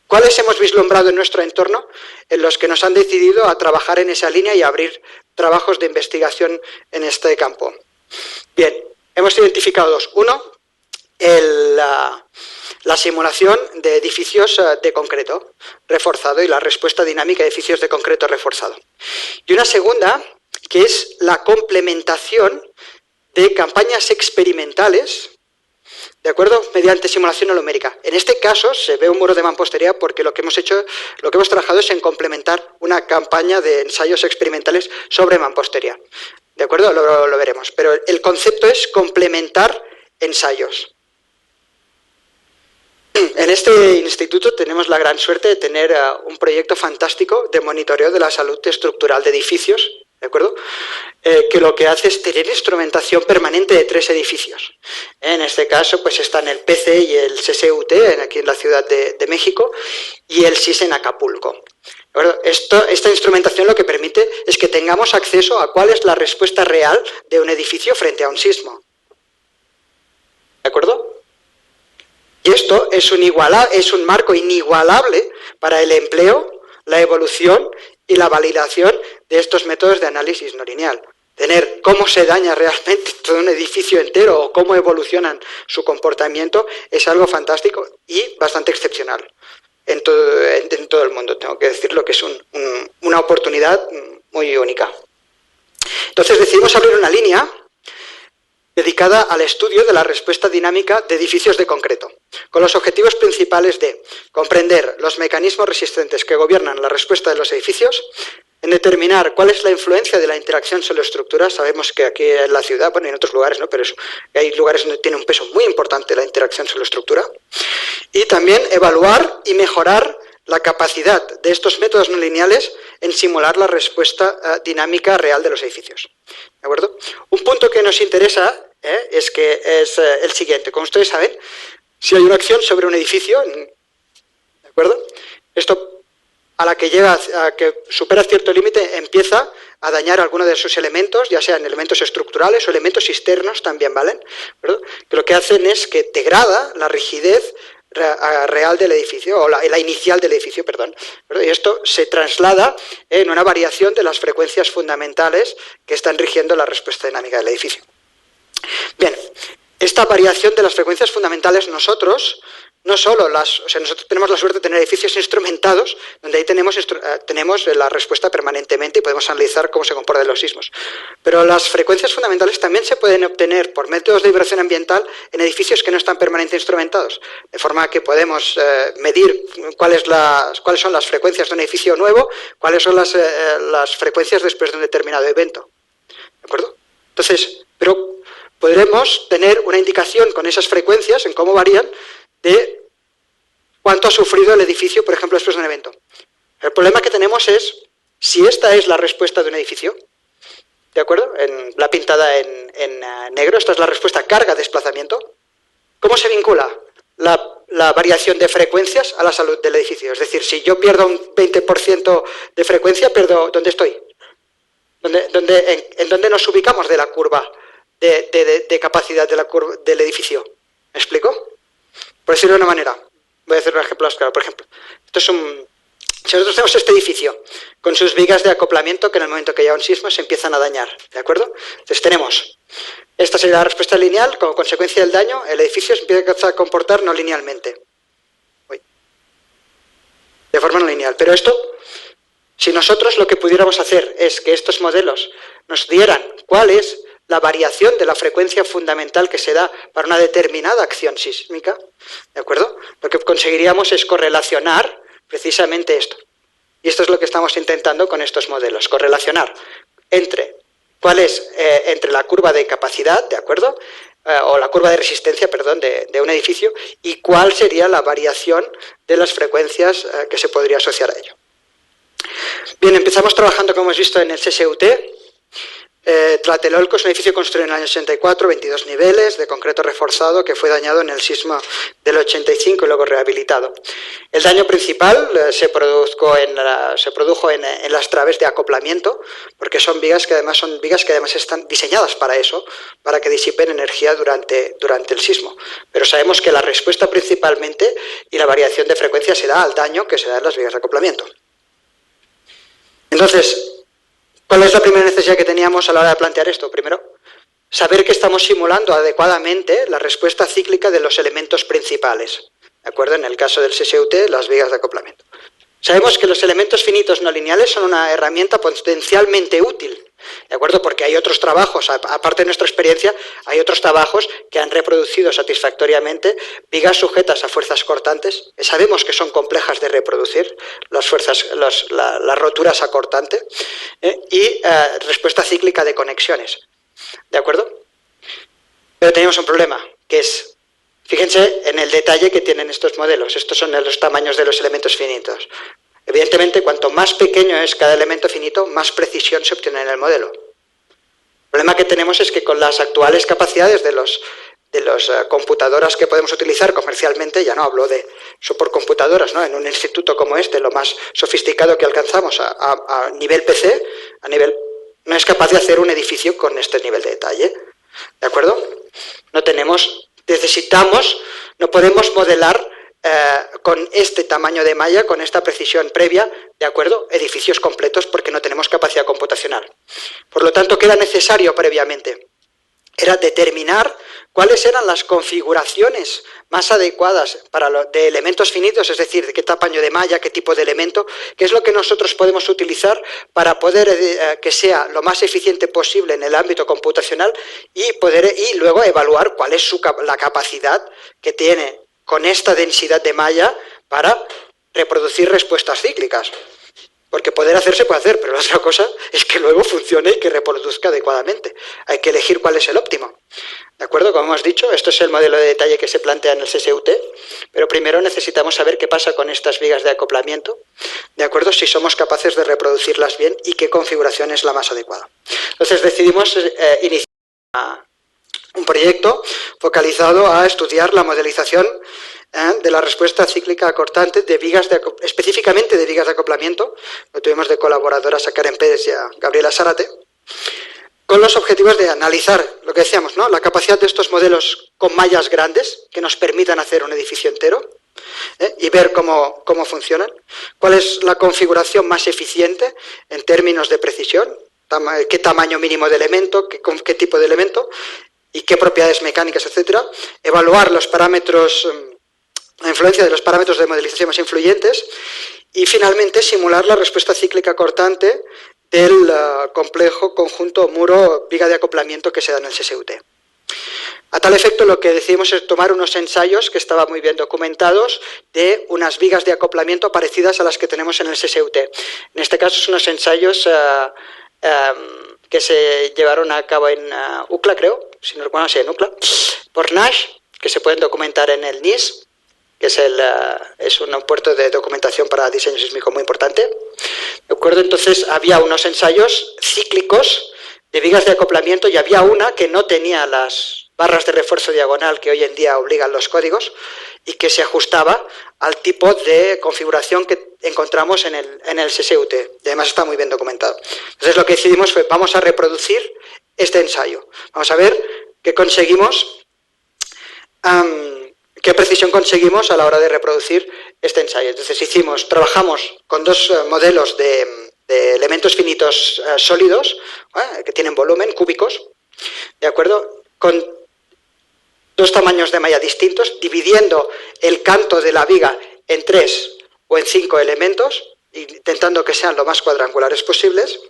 ¿Cuáles hemos vislumbrado en nuestro entorno en los que nos han decidido a trabajar en esa línea y a abrir trabajos de investigación en este campo? Bien, hemos identificado dos. Uno, la simulación de edificios de concreto reforzado y la respuesta dinámica de edificios de concreto reforzado. Y una segunda, que es la complementación de campañas experimentales, ¿de acuerdo? Mediante simulación numérica. En este caso se ve un muro de mampostería porque lo que hemos trabajado es en complementar una campaña de ensayos experimentales sobre mampostería. ¿De acuerdo? Lo veremos. Pero el concepto es complementar ensayos. En este instituto tenemos la gran suerte de tener un proyecto fantástico de monitoreo de la salud estructural de edificios, ¿de acuerdo? Que lo que hace es tener instrumentación permanente de 3 edificios. En este caso, pues están el PC y el CSUT, aquí en la Ciudad de México, y el SIS en Acapulco. ¿De acuerdo? Esta instrumentación lo que permite es que tengamos acceso a cuál es la respuesta real de un edificio frente a un sismo. ¿De acuerdo? Y esto es un marco inigualable para el empleo, la evolución y la validación de estos métodos de análisis no lineal. Tener cómo se daña realmente todo un edificio entero o cómo evolucionan su comportamiento es algo fantástico y bastante excepcional en todo el mundo. Tengo que decirlo que es una oportunidad muy única. Entonces decidimos abrir una línea dedicada al estudio de la respuesta dinámica de edificios de concreto, con los objetivos principales de comprender los mecanismos resistentes que gobiernan la respuesta de los edificios, en determinar cuál es la influencia de la interacción sobre estructuras. Sabemos que aquí en la ciudad, bueno, y en otros lugares, ¿no? Pero hay lugares donde tiene un peso muy importante la interacción sobre la estructura, y también evaluar y mejorar la capacidad de estos métodos no lineales en simular la respuesta dinámica real de los edificios. ¿De acuerdo? Un punto que nos interesa es que es el siguiente. Como ustedes saben, si hay una acción sobre un edificio, ¿de acuerdo? Esto, a la que llega, a que supera cierto límite, empieza a dañar alguno de sus elementos, ya sean elementos estructurales o elementos externos también, ¿vale? ¿Verdad? Que lo que hacen es que degrada la rigidez real del edificio, o la inicial del edificio, perdón. ¿Verdad? Y esto se traslada en una variación de las frecuencias fundamentales que están rigiendo la respuesta dinámica del edificio. Bien, esta variación de las frecuencias fundamentales nosotros tenemos la suerte de tener edificios instrumentados, donde ahí tenemos la respuesta permanentemente y podemos analizar cómo se comportan los sismos. Pero las frecuencias fundamentales también se pueden obtener por métodos de vibración ambiental en edificios que no están permanentemente instrumentados, de forma que podemos medir cuáles son las frecuencias de un edificio nuevo, cuáles son las frecuencias después de un determinado evento. ¿De acuerdo? Entonces, pero podremos tener una indicación con esas frecuencias, en cómo varían, de cuánto ha sufrido el edificio, por ejemplo, después de un evento. El problema que tenemos es, si esta es la respuesta de un edificio, ¿de acuerdo? La pintada en negro, esta es la respuesta carga-desplazamiento, ¿cómo se vincula la variación de frecuencias a la salud del edificio? Es decir, si yo pierdo un 20% de frecuencia, pierdo, ¿dónde estoy? ¿En dónde nos ubicamos de la curva de capacidad del edificio? ¿Me explico? Por decirlo de una manera, voy a hacer un ejemplo más claro. Por ejemplo, si nosotros tenemos este edificio con sus vigas de acoplamiento que en el momento que llega un sismo se empiezan a dañar, ¿de acuerdo? Entonces tenemos, esta sería la respuesta lineal, como consecuencia del daño, el edificio se empieza a comportar no linealmente. De forma no lineal. Pero esto, si nosotros lo que pudiéramos hacer es que estos modelos nos dieran cuál es la variación de la frecuencia fundamental que se da para una determinada acción sísmica, ¿de acuerdo? Lo que conseguiríamos es correlacionar precisamente esto. Y esto es lo que estamos intentando con estos modelos, correlacionar entre entre la curva de capacidad, ¿de acuerdo? O la curva de resistencia, perdón, de un edificio, y cuál sería la variación de las frecuencias que se podría asociar a ello. Bien, empezamos trabajando, como hemos visto, en el CSUT. Tlatelolco es un edificio construido en el año 84, 22 niveles, de concreto reforzado, que fue dañado en el sismo del 85 y luego rehabilitado. El daño principal se produjo en las traves de acoplamiento, porque son vigas que además están diseñadas para eso, para que disipen energía durante el sismo. Pero sabemos que la respuesta principalmente y la variación de frecuencia se da al daño que se da en las vigas de acoplamiento. Entonces, ¿cuál es la primera necesidad que teníamos a la hora de plantear esto? Primero, saber que estamos simulando adecuadamente la respuesta cíclica de los elementos principales. ¿De acuerdo? En el caso del CSUT, las vigas de acoplamiento. Sabemos que los elementos finitos no lineales son una herramienta potencialmente útil. ¿De acuerdo? Porque hay otros trabajos, aparte de nuestra experiencia, hay otros trabajos que han reproducido satisfactoriamente vigas sujetas a fuerzas cortantes. Sabemos que son complejas de reproducir, las roturas a cortante, y respuesta cíclica de conexiones. ¿De acuerdo? Pero tenemos un problema, que es, fíjense en el detalle que tienen estos modelos. Estos son los tamaños de los elementos finitos. Evidentemente, cuanto más pequeño es cada elemento finito, más precisión se obtiene en el modelo. El problema que tenemos es que con las actuales capacidades de las computadoras que podemos utilizar comercialmente, ya no hablo de supercomputadoras, ¿no? En un instituto como este, lo más sofisticado que alcanzamos a nivel PC, no es capaz de hacer un edificio con este nivel de detalle. ¿De acuerdo? No podemos modelar con este tamaño de malla, con esta precisión previa, ¿de acuerdo? Edificios completos porque no tenemos capacidad computacional. Por lo tanto, ¿qué era necesario previamente? Era determinar cuáles eran las configuraciones más adecuadas de elementos finitos, es decir, de qué tamaño de malla, qué tipo de elemento, qué es lo que nosotros podemos utilizar para poder que sea lo más eficiente posible en el ámbito computacional y luego evaluar cuál es la capacidad que tiene con esta densidad de malla para reproducir respuestas cíclicas. Porque poder hacer se puede hacer, pero la otra cosa es que luego funcione y que reproduzca adecuadamente. Hay que elegir cuál es el óptimo. ¿De acuerdo? Como hemos dicho, esto es el modelo de detalle que se plantea en el CSUT, pero primero necesitamos saber qué pasa con estas vigas de acoplamiento, ¿de acuerdo? Si somos capaces de reproducirlas bien y qué configuración es la más adecuada. Entonces decidimos iniciar Un proyecto focalizado a estudiar la modelización de la respuesta cíclica cortante de vigas específicamente de vigas de acoplamiento. Lo tuvimos de colaboradoras a Karen Pérez y a Gabriela Zárate, con los objetivos de analizar lo que decíamos, ¿no? La capacidad de estos modelos con mallas grandes que nos permitan hacer un edificio entero y ver cómo funcionan, cuál es la configuración más eficiente en términos de precisión, qué tamaño mínimo de elemento, qué tipo de elemento y qué propiedades mecánicas, etcétera. Evaluar los parámetros, la influencia de los parámetros de modelización más influyentes y finalmente simular la respuesta cíclica cortante del complejo conjunto muro viga de acoplamiento que se da en el CSUT. A tal efecto, lo que decidimos es tomar unos ensayos que estaban muy bien documentados de unas vigas de acoplamiento parecidas a las que tenemos en el CSUT. En este caso, son unos ensayos que se llevaron a cabo en UCLA, creo, si no recuerdo, sí, en UCLA, por Nash, que se pueden documentar en el NIS, que es un puerto de documentación para diseño sísmico muy importante. ¿De acuerdo? Entonces, había unos ensayos cíclicos de vigas de acoplamiento y había una que no tenía las barras de refuerzo diagonal que hoy en día obligan los códigos y que se ajustaba al tipo de configuración que encontramos en el CSUT. Y además está muy bien documentado. Entonces, lo que decidimos fue, vamos a reproducir este ensayo. Vamos a ver qué conseguimos, qué precisión conseguimos a la hora de reproducir este ensayo. Entonces, trabajamos con dos modelos de elementos finitos sólidos, que tienen volumen, cúbicos, ¿de acuerdo? Con dos tamaños de malla distintos, dividiendo el canto de la viga en 3 o en 5 elementos, intentando que sean lo más cuadrangulares posibles.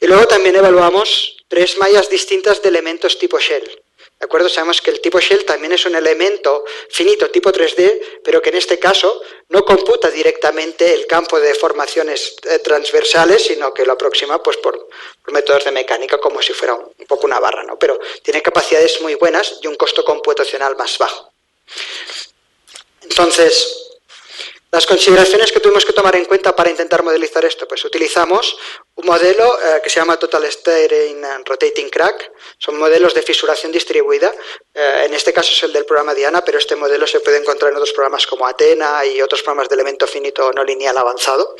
Y luego también evaluamos 3 mallas distintas de elementos tipo shell. ¿De acuerdo? Sabemos que el tipo shell también es un elemento finito tipo 3D, pero que en este caso no computa directamente el campo de deformaciones transversales, sino que lo aproxima pues, por métodos de mecánica como si fuera un poco una barra, ¿no? Pero tiene capacidades muy buenas y un costo computacional más bajo. Entonces, las consideraciones que tuvimos que tomar en cuenta para intentar modelizar esto, pues utilizamos un modelo que se llama Total Strain Rotating Crack, son modelos de fisuración distribuida, en este caso es el del programa Diana, pero este modelo se puede encontrar en otros programas como Athena y otros programas de elemento finito no lineal avanzado.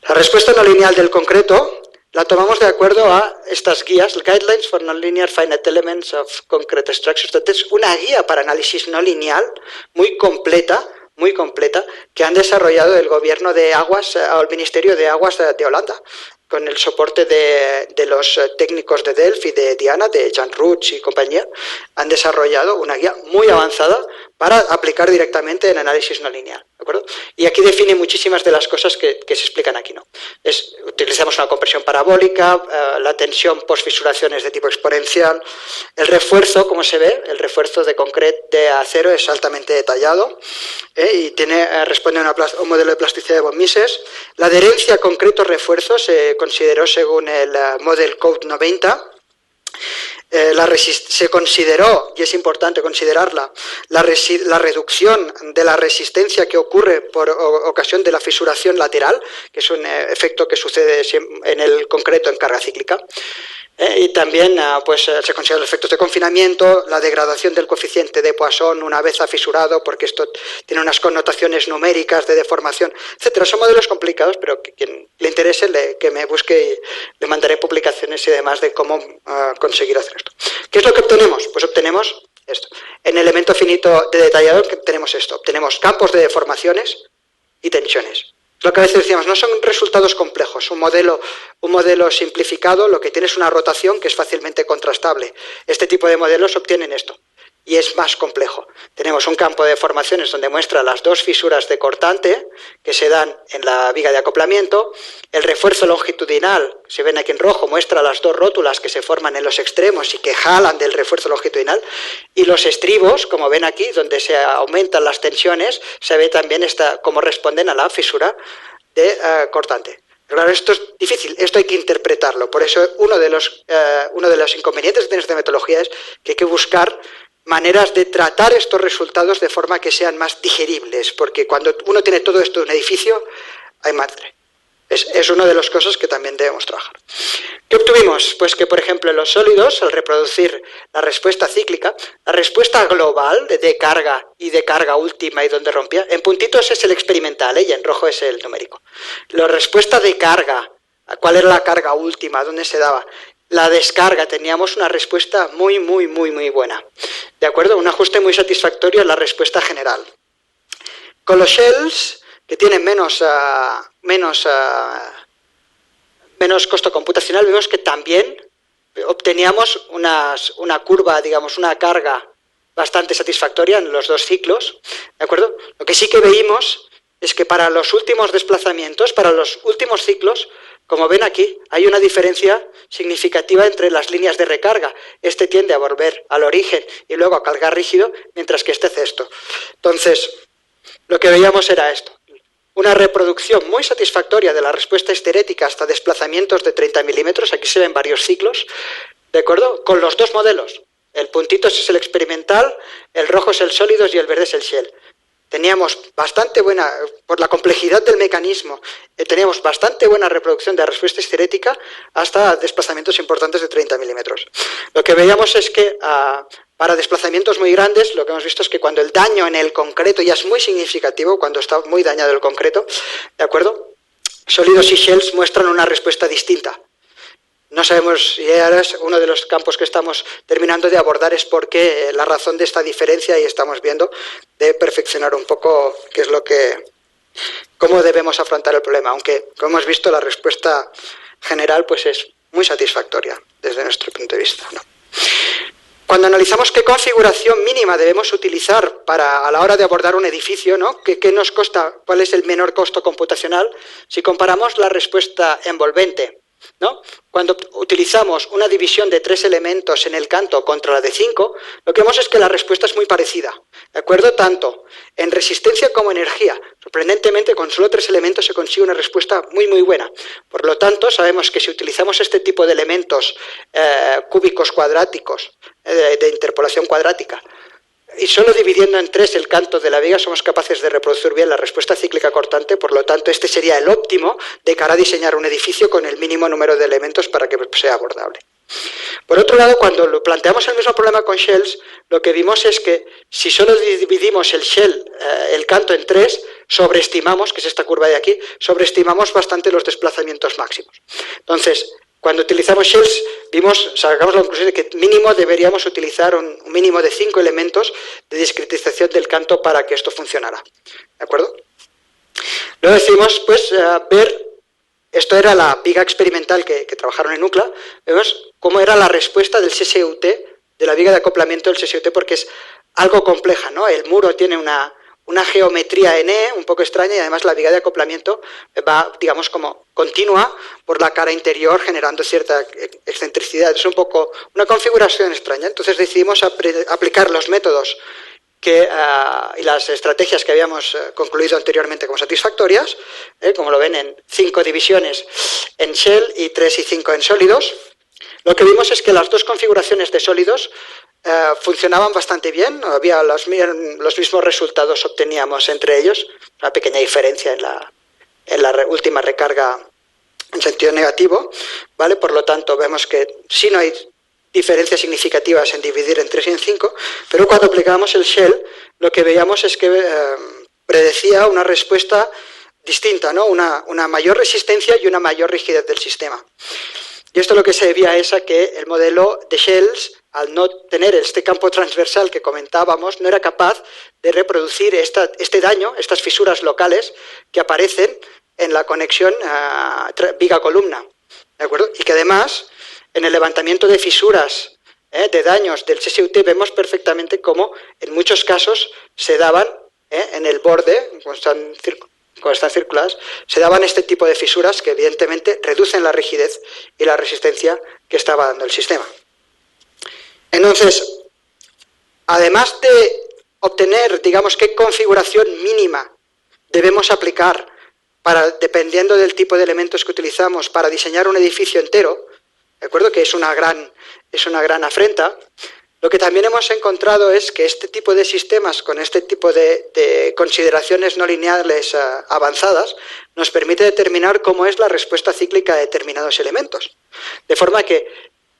La respuesta no lineal del concreto la tomamos de acuerdo a estas guías, Guidelines for Non-Linear Finite Elements of Concrete Structures, es una guía para análisis no lineal muy completa, que han desarrollado el Gobierno de Aguas o el Ministerio de Aguas de Holanda, con el soporte de los técnicos de Delft y de Diana, de Jan Rutsch y compañía, han desarrollado una guía muy avanzada para aplicar directamente en análisis no lineal, ¿de acuerdo? Y aquí define muchísimas de las cosas que se explican aquí, ¿no? Utilizamos una compresión parabólica, la tensión post-fisuración es de tipo exponencial, el refuerzo, como se ve, el refuerzo de concreto de acero es altamente detallado y responde a un modelo de plasticidad de von Mises. La adherencia concreto-refuerzo se consideró según el Model Code 90. Se consideró, y es importante considerarla, la reducción de la resistencia que ocurre por ocasión de la fisuración lateral, que es un efecto que sucede en el concreto en carga cíclica. Y también pues, se consideran los efectos de confinamiento, la degradación del coeficiente de Poisson una vez ha fisurado, porque esto tiene unas connotaciones numéricas de deformación, etcétera. Son modelos complicados, pero que quien le interese que me busque y le mandaré publicaciones y demás de cómo conseguir hacer esto. ¿Qué es lo que obtenemos? Pues obtenemos esto. En elemento finito de detallador tenemos esto. Obtenemos campos de deformaciones y tensiones. Lo que a veces decíamos, no son resultados complejos. Un modelo simplificado lo que tiene es una rotación que es fácilmente contrastable. Este tipo de modelos obtienen esto. Y es más complejo. Tenemos un campo de deformaciones donde muestra las dos fisuras de cortante que se dan en la viga de acoplamiento. El refuerzo longitudinal, si ven aquí en rojo, muestra las dos rótulas que se forman en los extremos y que jalan del refuerzo longitudinal. Y los estribos, como ven aquí, donde se aumentan las tensiones, se ve también cómo responden a la fisura de cortante. Claro, esto es difícil, esto hay que interpretarlo. Por eso uno de los inconvenientes de esta metodología es que hay que buscar maneras de tratar estos resultados de forma que sean más digeribles, porque cuando uno tiene todo esto en un edificio, hay madre. Es una de las cosas que también debemos trabajar. ¿Qué obtuvimos? Pues que, por ejemplo, en los sólidos, al reproducir la respuesta cíclica, la respuesta global de carga y de carga última y donde rompía, en puntitos es el experimental, y en rojo es el numérico. La respuesta de carga, ¿cuál era la carga última? ¿Dónde se daba? La descarga, teníamos una respuesta muy buena. ¿De acuerdo? Un ajuste muy satisfactorio en la respuesta general. Con los shells, que tienen menos costo computacional, vemos que también obteníamos una curva, digamos, una carga bastante satisfactoria en los dos ciclos, ¿de acuerdo? Lo que sí que veíamos es que para los últimos desplazamientos, para los últimos ciclos, como ven aquí, hay una diferencia significativa entre las líneas de recarga. Este tiende a volver al origen y luego a cargar rígido, mientras que este hace esto. Entonces, lo que veíamos era esto. Una reproducción muy satisfactoria de la respuesta histerética hasta desplazamientos de 30 milímetros, aquí se ven varios ciclos, ¿de acuerdo? Con los dos modelos. El puntito es el experimental, el rojo es el sólidos y el verde es el shell. Teníamos bastante buena, por la complejidad del mecanismo, teníamos bastante buena reproducción de la respuesta histerética hasta desplazamientos importantes de 30 milímetros. Lo que veíamos es que para desplazamientos muy grandes, lo que hemos visto es que cuando el daño en el concreto ya es muy significativo, cuando está muy dañado el concreto, ¿de acuerdo? Sólidos y shells muestran una respuesta distinta. No sabemos, y ahora es uno de los campos que estamos terminando de abordar, es por qué la razón de esta diferencia, y estamos viendo de perfeccionar un poco qué es cómo debemos afrontar el problema, aunque, como hemos visto, la respuesta general pues es muy satisfactoria desde nuestro punto de vista, ¿no? Cuando analizamos qué configuración mínima debemos utilizar a la hora de abordar un edificio, ¿no? ¿Qué nos cuesta? ¿Cuál es el menor costo computacional? Si comparamos la respuesta envolvente, ¿no? Cuando utilizamos una división de 3 elementos en el canto contra la de 5, lo que vemos es que la respuesta es muy parecida, ¿de acuerdo? Tanto en resistencia como energía. Sorprendentemente, con solo 3 elementos se consigue una respuesta muy buena. Por lo tanto, sabemos que si utilizamos este tipo de elementos cúbicos cuadráticos, de interpolación cuadrática, y solo dividiendo en 3 el canto de la viga somos capaces de reproducir bien la respuesta cíclica cortante. Por lo tanto, este sería el óptimo de cara a diseñar un edificio con el mínimo número de elementos para que sea abordable. Por otro lado, cuando lo planteamos el mismo problema con shells, lo que vimos es que si solo dividimos el canto en 3, sobreestimamos, que es esta curva de aquí, sobreestimamos bastante los desplazamientos máximos. Entonces, cuando utilizamos shells, sacamos la conclusión de que mínimo deberíamos utilizar un mínimo de 5 elementos de discretización del canto para que esto funcionara. ¿De acuerdo? Luego decidimos, pues, esto era la viga experimental que trabajaron en UCLA, vemos cómo era la respuesta del SSUT, de la viga de acoplamiento del SSUT, porque es algo compleja, ¿no? El muro tiene una geometría NE un poco extraña, y además la viga de acoplamiento va, digamos, como continua por la cara interior, generando cierta excentricidad. Es un poco una configuración extraña. Entonces decidimos aplicar los métodos y las estrategias que habíamos concluido anteriormente como satisfactorias, como lo ven, en 5 divisiones en shell y 3 y 5 en sólidos. Lo que vimos es que las dos configuraciones de sólidos funcionaban bastante bien, había los mismos resultados obteníamos entre ellos, una pequeña diferencia en la última recarga en sentido negativo, ¿vale? Por lo tanto, vemos que sí no hay diferencias significativas en dividir en 3 y en 5, pero cuando aplicábamos el shell, lo que veíamos es que predecía una respuesta distinta, ¿no? Una mayor resistencia y una mayor rigidez del sistema. Y esto lo que se debía es a que el modelo de shells, al no tener este campo transversal que comentábamos, no era capaz de reproducir este daño, estas fisuras locales que aparecen en la conexión viga-columna, ¿de acuerdo? Y que además, en el levantamiento de fisuras, de daños del SSUT, vemos perfectamente cómo en muchos casos se daban en el borde, cuando están circuladas, se daban este tipo de fisuras que evidentemente reducen la rigidez y la resistencia que estaba dando el sistema. Entonces, además de obtener, digamos, qué configuración mínima debemos aplicar dependiendo del tipo de elementos que utilizamos para diseñar un edificio entero, ¿de acuerdo? Que es una gran afrenta. Lo que también hemos encontrado es que este tipo de sistemas, con este tipo de consideraciones no lineales avanzadas, nos permite determinar cómo es la respuesta cíclica de determinados elementos. De forma que,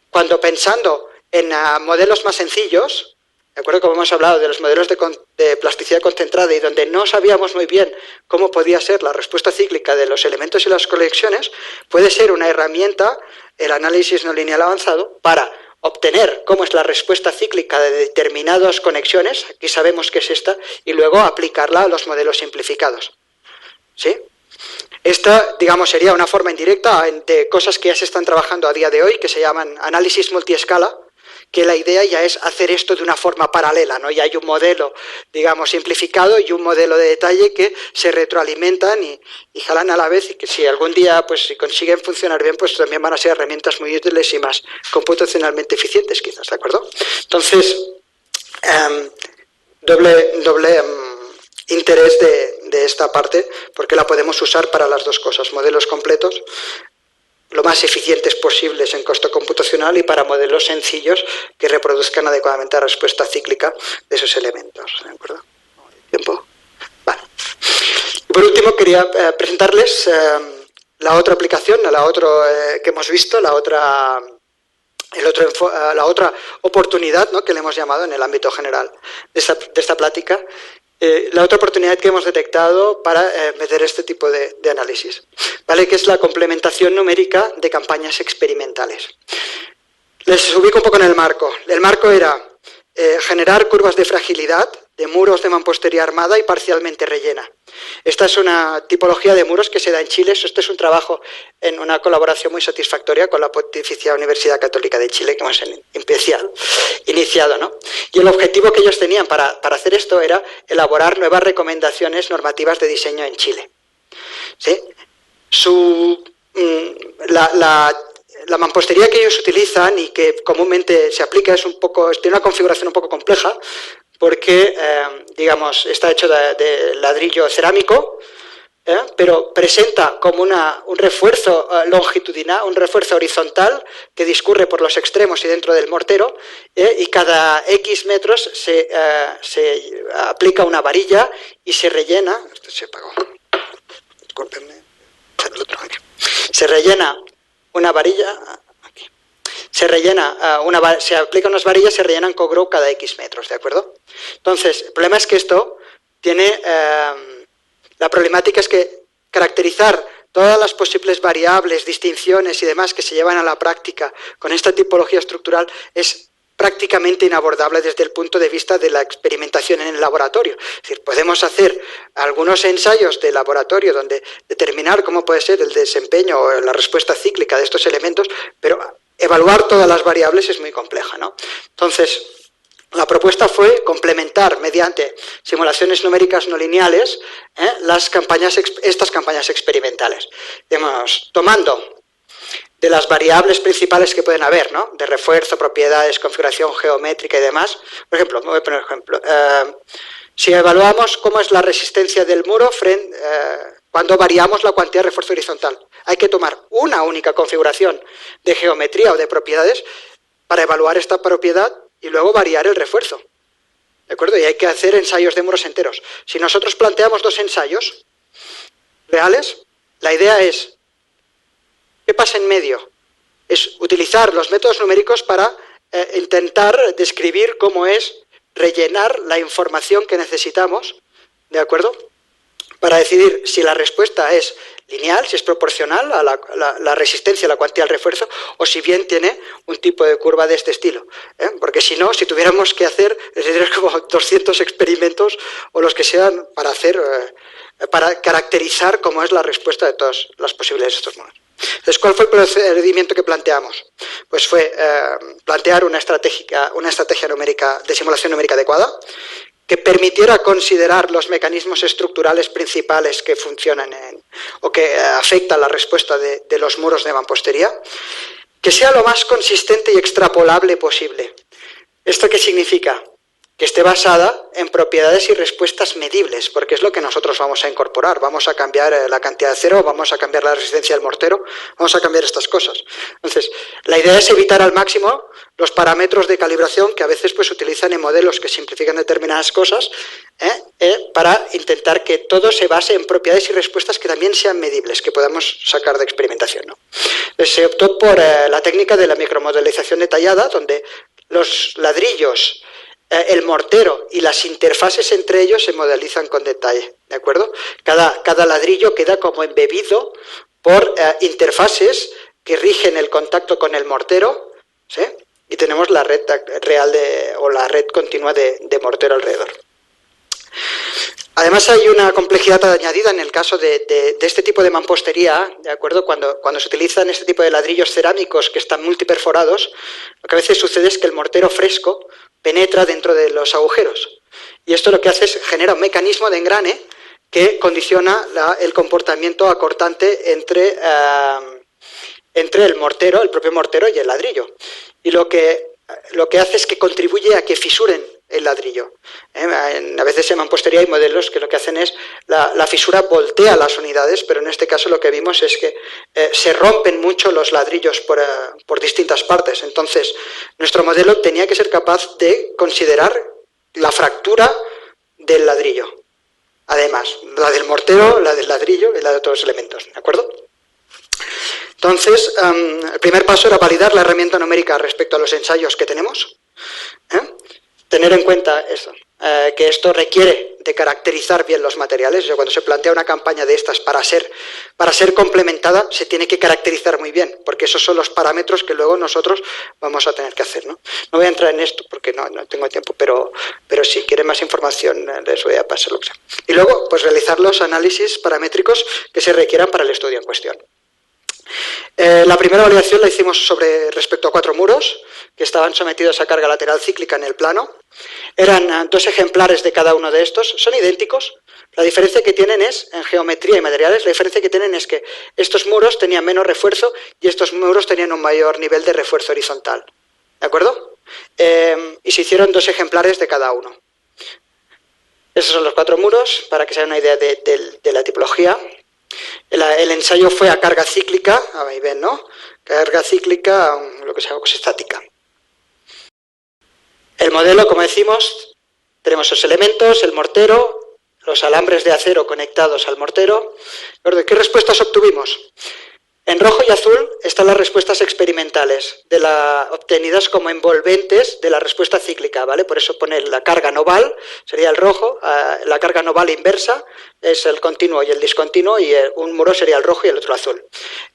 cuando pensando en modelos más sencillos, de acuerdo, como hemos hablado de los modelos de plasticidad concentrada y donde no sabíamos muy bien cómo podía ser la respuesta cíclica de los elementos y las conexiones, puede ser una herramienta, el análisis no lineal avanzado, para obtener cómo es la respuesta cíclica de determinadas conexiones, aquí sabemos que es esta, y luego aplicarla a los modelos simplificados. ¿Sí? Esta, digamos, sería una forma indirecta de cosas que ya se están trabajando a día de hoy, que se llaman análisis multiescala, que la idea ya es hacer esto de una forma paralela, ¿no? Ya hay un modelo, digamos, simplificado y un modelo de detalle que se retroalimentan y jalan a la vez, y que si algún día pues si consiguen funcionar bien, pues también van a ser herramientas muy útiles y más computacionalmente eficientes, quizás, ¿de acuerdo? Entonces, doble interés de esta parte, porque la podemos usar para las dos cosas, modelos completos, lo más eficientes posibles en costo computacional, y para modelos sencillos que reproduzcan adecuadamente la respuesta cíclica de esos elementos. ¿De acuerdo? ¿Tiempo? Vale. Y por último, quería presentarles la otra aplicación, la otra que hemos visto, la otra oportunidad, ¿no?, que le hemos llamado en el ámbito general de esta plática. La otra oportunidad que hemos detectado para meter este tipo de análisis, ¿vale?, que es la complementación numérica de campañas experimentales. Les ubico un poco en el marco. El marco era generar curvas de fragilidad de muros de mampostería armada y parcialmente rellena. Esta es una tipología de muros que se da en Chile. Este es un trabajo en una colaboración muy satisfactoria con la Pontificia Universidad Católica de Chile, que hemos iniciado, ¿no? Y el objetivo que ellos tenían para hacer esto era elaborar nuevas recomendaciones normativas de diseño en Chile. ¿Sí? La mampostería que ellos utilizan y que comúnmente se aplica tiene una configuración un poco compleja, porque, digamos, está hecho de ladrillo cerámico, pero presenta como un refuerzo longitudinal, un refuerzo horizontal que discurre por los extremos y dentro del mortero, y cada X metros se aplica una varilla y se rellena. Esto se apagó. Discúlpenme. Se rellena una varilla. Aquí. Se aplican unas varillas, se rellenan con grow cada X metros, ¿de acuerdo? Entonces, el problema es que esto tiene... la problemática es que caracterizar todas las posibles variables, distinciones y demás que se llevan a la práctica con esta tipología estructural es prácticamente inabordable desde el punto de vista de la experimentación en el laboratorio. Es decir, podemos hacer algunos ensayos de laboratorio donde determinar cómo puede ser el desempeño o la respuesta cíclica de estos elementos, pero evaluar todas las variables es muy compleja, ¿no? Entonces, la propuesta fue complementar mediante simulaciones numéricas no lineales estas campañas experimentales. Digamos, tomando de las variables principales que pueden haber, ¿no?, de refuerzo, propiedades, configuración geométrica y demás. Por ejemplo, voy a poner un ejemplo. Si evaluamos cómo es la resistencia del muro cuando variamos la cuantía de refuerzo horizontal, hay que tomar una única configuración de geometría o de propiedades para evaluar esta propiedad y luego variar el refuerzo. ¿De acuerdo? Y hay que hacer ensayos de muros enteros. Si nosotros planteamos dos ensayos reales, la idea es, ¿qué pasa en medio? Es utilizar los métodos numéricos para intentar describir cómo es rellenar la información que necesitamos, ¿de acuerdo?, para decidir si la respuesta es lineal, si es proporcional a la resistencia, a la cuantía del refuerzo, o si bien tiene un tipo de curva de este estilo. Porque si no, si tuviéramos que hacer como 200 experimentos o los que sean para caracterizar cómo es la respuesta de todas las posibilidades de estos modos. Entonces, ¿cuál fue el procedimiento que planteamos? Pues fue plantear una estrategia numérica de simulación numérica adecuada, que permitiera considerar los mecanismos estructurales principales que funcionan o que afectan la respuesta de los muros de mampostería, que sea lo más consistente y extrapolable posible. ¿Esto qué significa? que esté basada en propiedades y respuestas medibles, porque es lo que nosotros vamos a incorporar. Vamos a cambiar la cantidad de acero, vamos a cambiar la resistencia del mortero, vamos a cambiar estas cosas. Entonces, la idea es evitar al máximo los parámetros de calibración que a veces pues, se utilizan en modelos que simplifican determinadas cosas, para intentar que todo se base en propiedades y respuestas que también sean medibles, que podamos sacar de experimentación, ¿no? Entonces, se optó por la técnica de la micromodelización detallada, donde los ladrillos, el mortero y las interfaces entre ellos se modelizan con detalle, ¿de acuerdo? Cada ladrillo queda como embebido por interfaces que rigen el contacto con el mortero, ¿sí? Y tenemos la red real o la red continua de mortero alrededor. Además hay una complejidad añadida en el caso de este tipo de mampostería, ¿de acuerdo? Cuando se utilizan este tipo de ladrillos cerámicos que están multiperforados, lo que a veces sucede es que el mortero fresco penetra dentro de los agujeros. Y esto lo que hace es genera un mecanismo de engrane que condiciona el comportamiento acortante entre el mortero, el propio mortero y el ladrillo. Y lo que hace es que contribuye a que fisuren el ladrillo. A veces en mampostería hay modelos que lo que hacen es la fisura voltea las unidades, pero en este caso lo que vimos es que se rompen mucho los ladrillos por distintas partes. Entonces, nuestro modelo tenía que ser capaz de considerar la fractura del ladrillo. Además, la del mortero, la del ladrillo y la de otros elementos, ¿de acuerdo? Entonces, el primer paso era validar la herramienta numérica respecto a los ensayos que tenemos. Tener en cuenta eso, que esto requiere de caracterizar bien los materiales. O sea, cuando se plantea una campaña de estas para ser complementada, se tiene que caracterizar muy bien, porque esos son los parámetros que luego nosotros vamos a tener que hacer, ¿no? No voy a entrar en esto porque no tengo tiempo, pero si quieren más información les voy a pasar. Y luego, pues realizar los análisis paramétricos que se requieran para el estudio en cuestión. La primera validación la hicimos respecto a 4 muros que estaban sometidos a carga lateral cíclica en el plano. Eran 2 ejemplares de cada uno de estos, son idénticos. La diferencia que tienen es, en geometría y materiales, la diferencia que tienen es que estos muros tenían menos refuerzo y estos muros tenían un mayor nivel de refuerzo horizontal. ¿De acuerdo? Y se hicieron 2 ejemplares de cada uno. Esos son los 4 muros, para que se hagan una idea de la tipología. El ensayo fue a carga cíclica, ahí ven, ¿no? Carga cíclica, lo que se llama estática. El modelo, como decimos, tenemos los elementos, el mortero, los alambres de acero conectados al mortero. ¿Qué respuestas obtuvimos? En rojo y azul están las respuestas experimentales, obtenidas como envolventes de la respuesta cíclica, ¿vale? Por eso pone la carga noval, sería el rojo, la carga noval inversa es el continuo y el discontinuo, y un muro sería el rojo y el otro azul.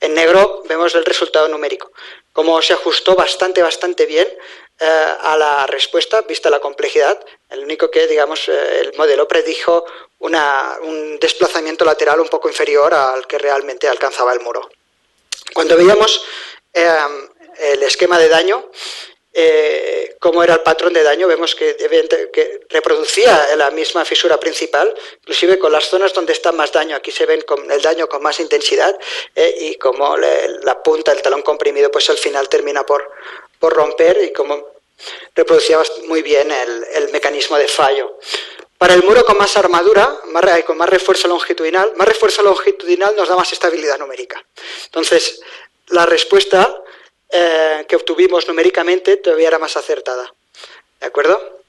En negro vemos el resultado numérico, cómo se ajustó bastante bien a la respuesta, vista la complejidad. El único que, digamos, el modelo predijo un desplazamiento lateral un poco inferior al que realmente alcanzaba el muro. Cuando veíamos el esquema de daño, cómo era el patrón de daño, vemos que reproducía la misma fisura principal, inclusive con las zonas donde está más daño. Aquí se ven el daño con más intensidad, y como la punta, el talón comprimido, pues al final termina por romper, y como reproducía muy bien el mecanismo de fallo. Para el muro con más armadura, con más refuerzo longitudinal nos da más estabilidad numérica. Entonces, la respuesta que obtuvimos numéricamente todavía era más acertada. ¿De acuerdo?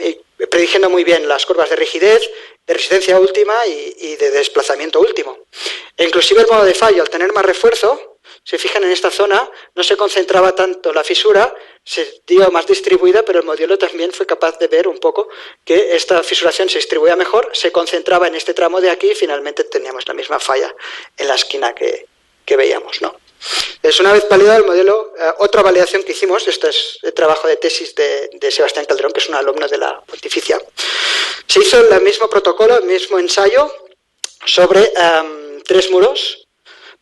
Y prediciendo muy bien las curvas de rigidez, de resistencia última y de desplazamiento último. E inclusive el modo de fallo, al tener más refuerzo, se fijan en esta zona, no se concentraba tanto la fisura, se dio más distribuida, pero el modelo también fue capaz de ver un poco que esta fisuración se distribuía mejor, se concentraba en este tramo de aquí y finalmente teníamos la misma falla en la esquina que veíamos, ¿no? Es una vez validado el modelo, otra validación que hicimos, esto es el trabajo de tesis de Sebastián Calderón, que es un alumno de la Pontificia. Se hizo el mismo protocolo, el mismo ensayo sobre 3 muros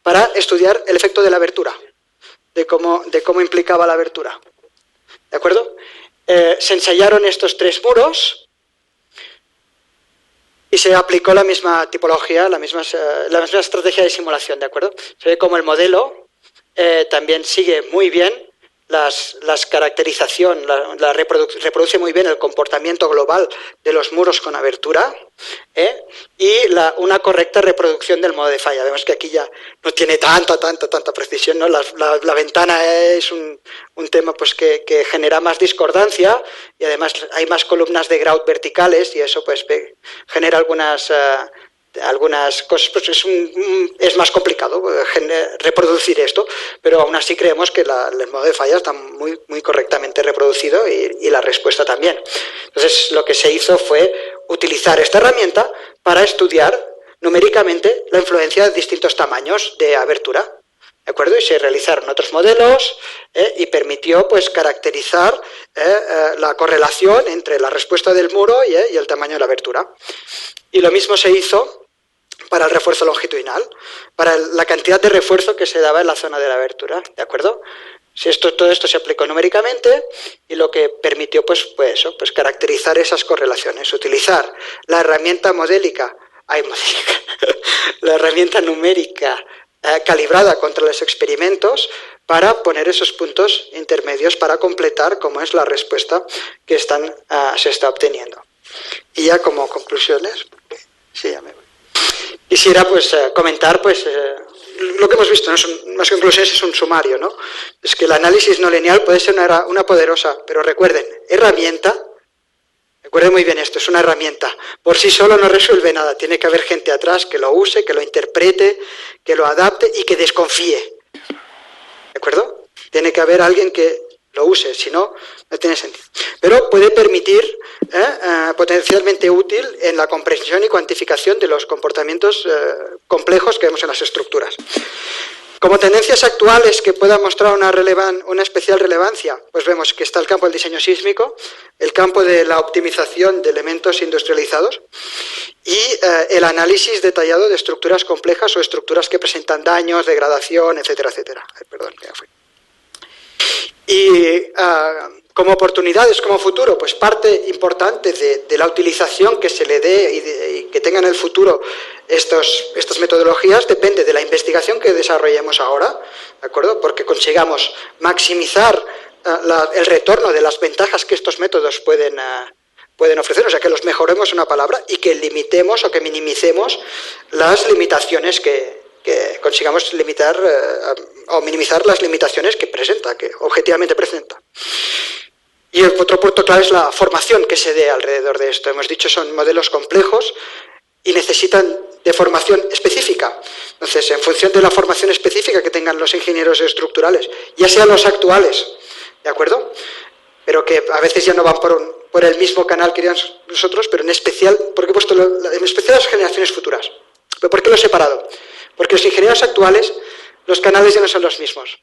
para estudiar el efecto de la abertura, de cómo implicaba la abertura. ¿De acuerdo? Se ensayaron estos 3 muros y se aplicó la misma tipología, la misma estrategia de simulación, ¿de acuerdo? Se ve como el modelo también sigue muy bien las caracterización, reproduce muy bien el comportamiento global de los muros con abertura, y una correcta reproducción del modo de falla. Vemos que aquí ya no tiene tanta precisión, ¿no? La ventana es un tema pues que genera más discordancia, y además hay más columnas de grout verticales, y eso pues genera algunas cosas, pues es más complicado reproducir esto, pero aún así creemos que el modo de falla está muy correctamente reproducido, y la respuesta también. Entonces lo que se hizo fue utilizar esta herramienta para estudiar numéricamente la influencia de distintos tamaños de abertura, ¿de acuerdo? Y se realizaron otros modelos, y permitió pues caracterizar la correlación entre la respuesta del muro y el tamaño de la abertura. Y lo mismo se hizo para el refuerzo longitudinal, para la cantidad de refuerzo que se daba en la zona de la abertura, ¿de acuerdo? Todo esto se aplicó numéricamente, y lo que permitió pues caracterizar esas correlaciones, utilizar la herramienta la herramienta numérica calibrada contra los experimentos, para poner esos puntos intermedios para completar cómo es la respuesta que se está obteniendo. Y ya como conclusiones, sí, ya me voy. Quisiera pues comentar pues lo que hemos visto, ¿no? Más conclusiones, es un sumario, ¿no? Es que el análisis no lineal puede ser una poderosa, pero recuerden, recuerden muy bien esto, es una herramienta. Por sí solo no resuelve nada, tiene que haber gente atrás que lo use, que lo interprete, que lo adapte y que desconfíe. ¿De acuerdo? Tiene que haber alguien que lo use, si no, no tiene sentido. Pero puede permitir, potencialmente útil en la comprensión y cuantificación de los comportamientos complejos que vemos en las estructuras. Como tendencias actuales que puedan mostrar una especial relevancia, pues vemos que está el campo del diseño sísmico, el campo de la optimización de elementos industrializados y el análisis detallado de estructuras complejas o estructuras que presentan daños, degradación, etcétera, etcétera. Perdón, ya fui. Y como oportunidades, como futuro, pues parte importante de la utilización que se le dé y que tenga en el futuro estas metodologías depende de la investigación que desarrollemos ahora, ¿de acuerdo? Porque consigamos maximizar el retorno de las ventajas que estos métodos pueden ofrecer, o sea, que los mejoremos, una palabra, y que limitemos o que minimicemos las limitaciones que consigamos limitar o minimizar las limitaciones que objetivamente presenta. Y el otro punto clave es la formación que se dé alrededor de esto. Hemos dicho, son modelos complejos y necesitan de formación específica. Entonces, en función de la formación específica que tengan los ingenieros estructurales, ya sean los actuales, ¿de acuerdo? Pero que a veces ya no van por el mismo canal que irían nosotros, pero en especial, porque he puesto en especial las generaciones futuras. ¿Pero por qué lo he separado? Porque los ingenieros actuales, los canales ya no son los mismos.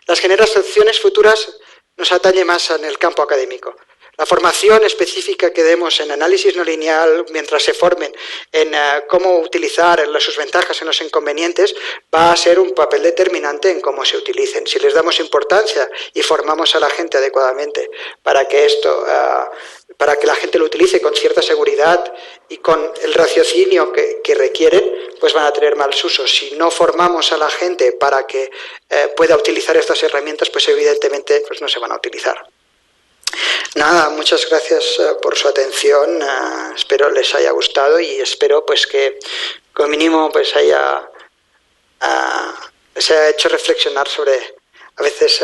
Las generaciones futuras nos atañe más en el campo académico. La formación específica que demos en análisis no lineal, mientras se formen en cómo utilizar sus ventajas en los inconvenientes, va a ser un papel determinante en cómo se utilicen. Si les damos importancia y formamos a la gente adecuadamente para que la gente lo utilice con cierta seguridad y con el raciocinio que requieren, pues van a tener malos usos. Si no formamos a la gente para que pueda utilizar estas herramientas, pues evidentemente pues no se van a utilizar. Nada, muchas gracias por su atención, espero les haya gustado y espero pues que como mínimo pues se haya hecho reflexionar sobre a veces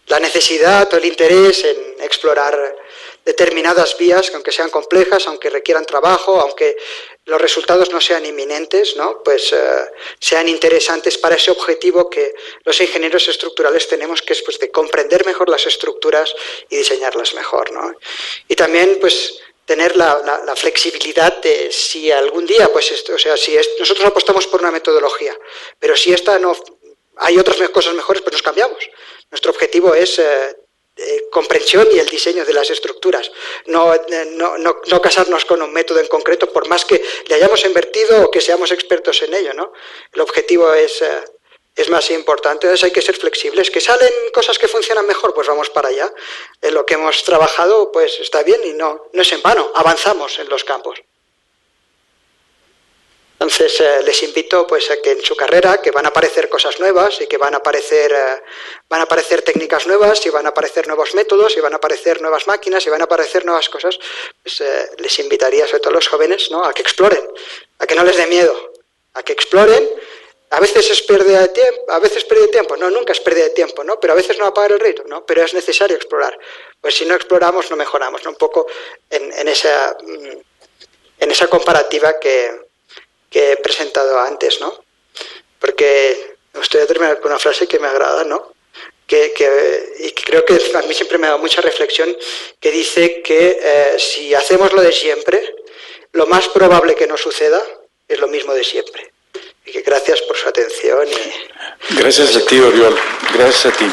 la necesidad o el interés en explorar determinadas vías, que aunque sean complejas, aunque requieran trabajo, aunque los resultados no sean inminentes, ¿no? Pues sean interesantes para ese objetivo que los ingenieros estructurales tenemos, que es pues de comprender mejor las estructuras y diseñarlas mejor, ¿no? Y también pues tener la flexibilidad de si algún día, pues nosotros apostamos por una metodología, pero si hay otras cosas mejores, pues nos cambiamos. Nuestro objetivo es comprensión y el diseño de las estructuras, no casarnos con un método en concreto, por más que le hayamos invertido o que seamos expertos en ello, ¿no? El objetivo es más importante, entonces hay que ser flexibles. ¿Que salen cosas que funcionan mejor? Pues vamos para allá. En lo que hemos trabajado pues está bien y no es en vano, avanzamos en los campos. Entonces, les invito pues, a que en su carrera, que van a aparecer cosas nuevas y que van a aparecer técnicas nuevas y van a aparecer nuevos métodos y van a aparecer nuevas máquinas y van a aparecer nuevas cosas, pues, les invitaría, sobre todo a los jóvenes, ¿no?, a que exploren, a que no les dé miedo, a que exploren. A veces es pérdida de tiempo, no, nunca es pérdida de tiempo, ¿no? Pero a veces no apagar el ritmo, ¿no? Pero es necesario explorar. Pues si no exploramos, no mejoramos, ¿no? Un poco en esa comparativa que he presentado antes, ¿no? Porque me gustaría terminar con una frase que me agrada, ¿no? Y que creo que a mí siempre me ha dado mucha reflexión, que dice que si hacemos lo de siempre, lo más probable que nos suceda es lo mismo de siempre. Y que gracias por su atención. Gracias a ti, Oriol. Gracias a ti.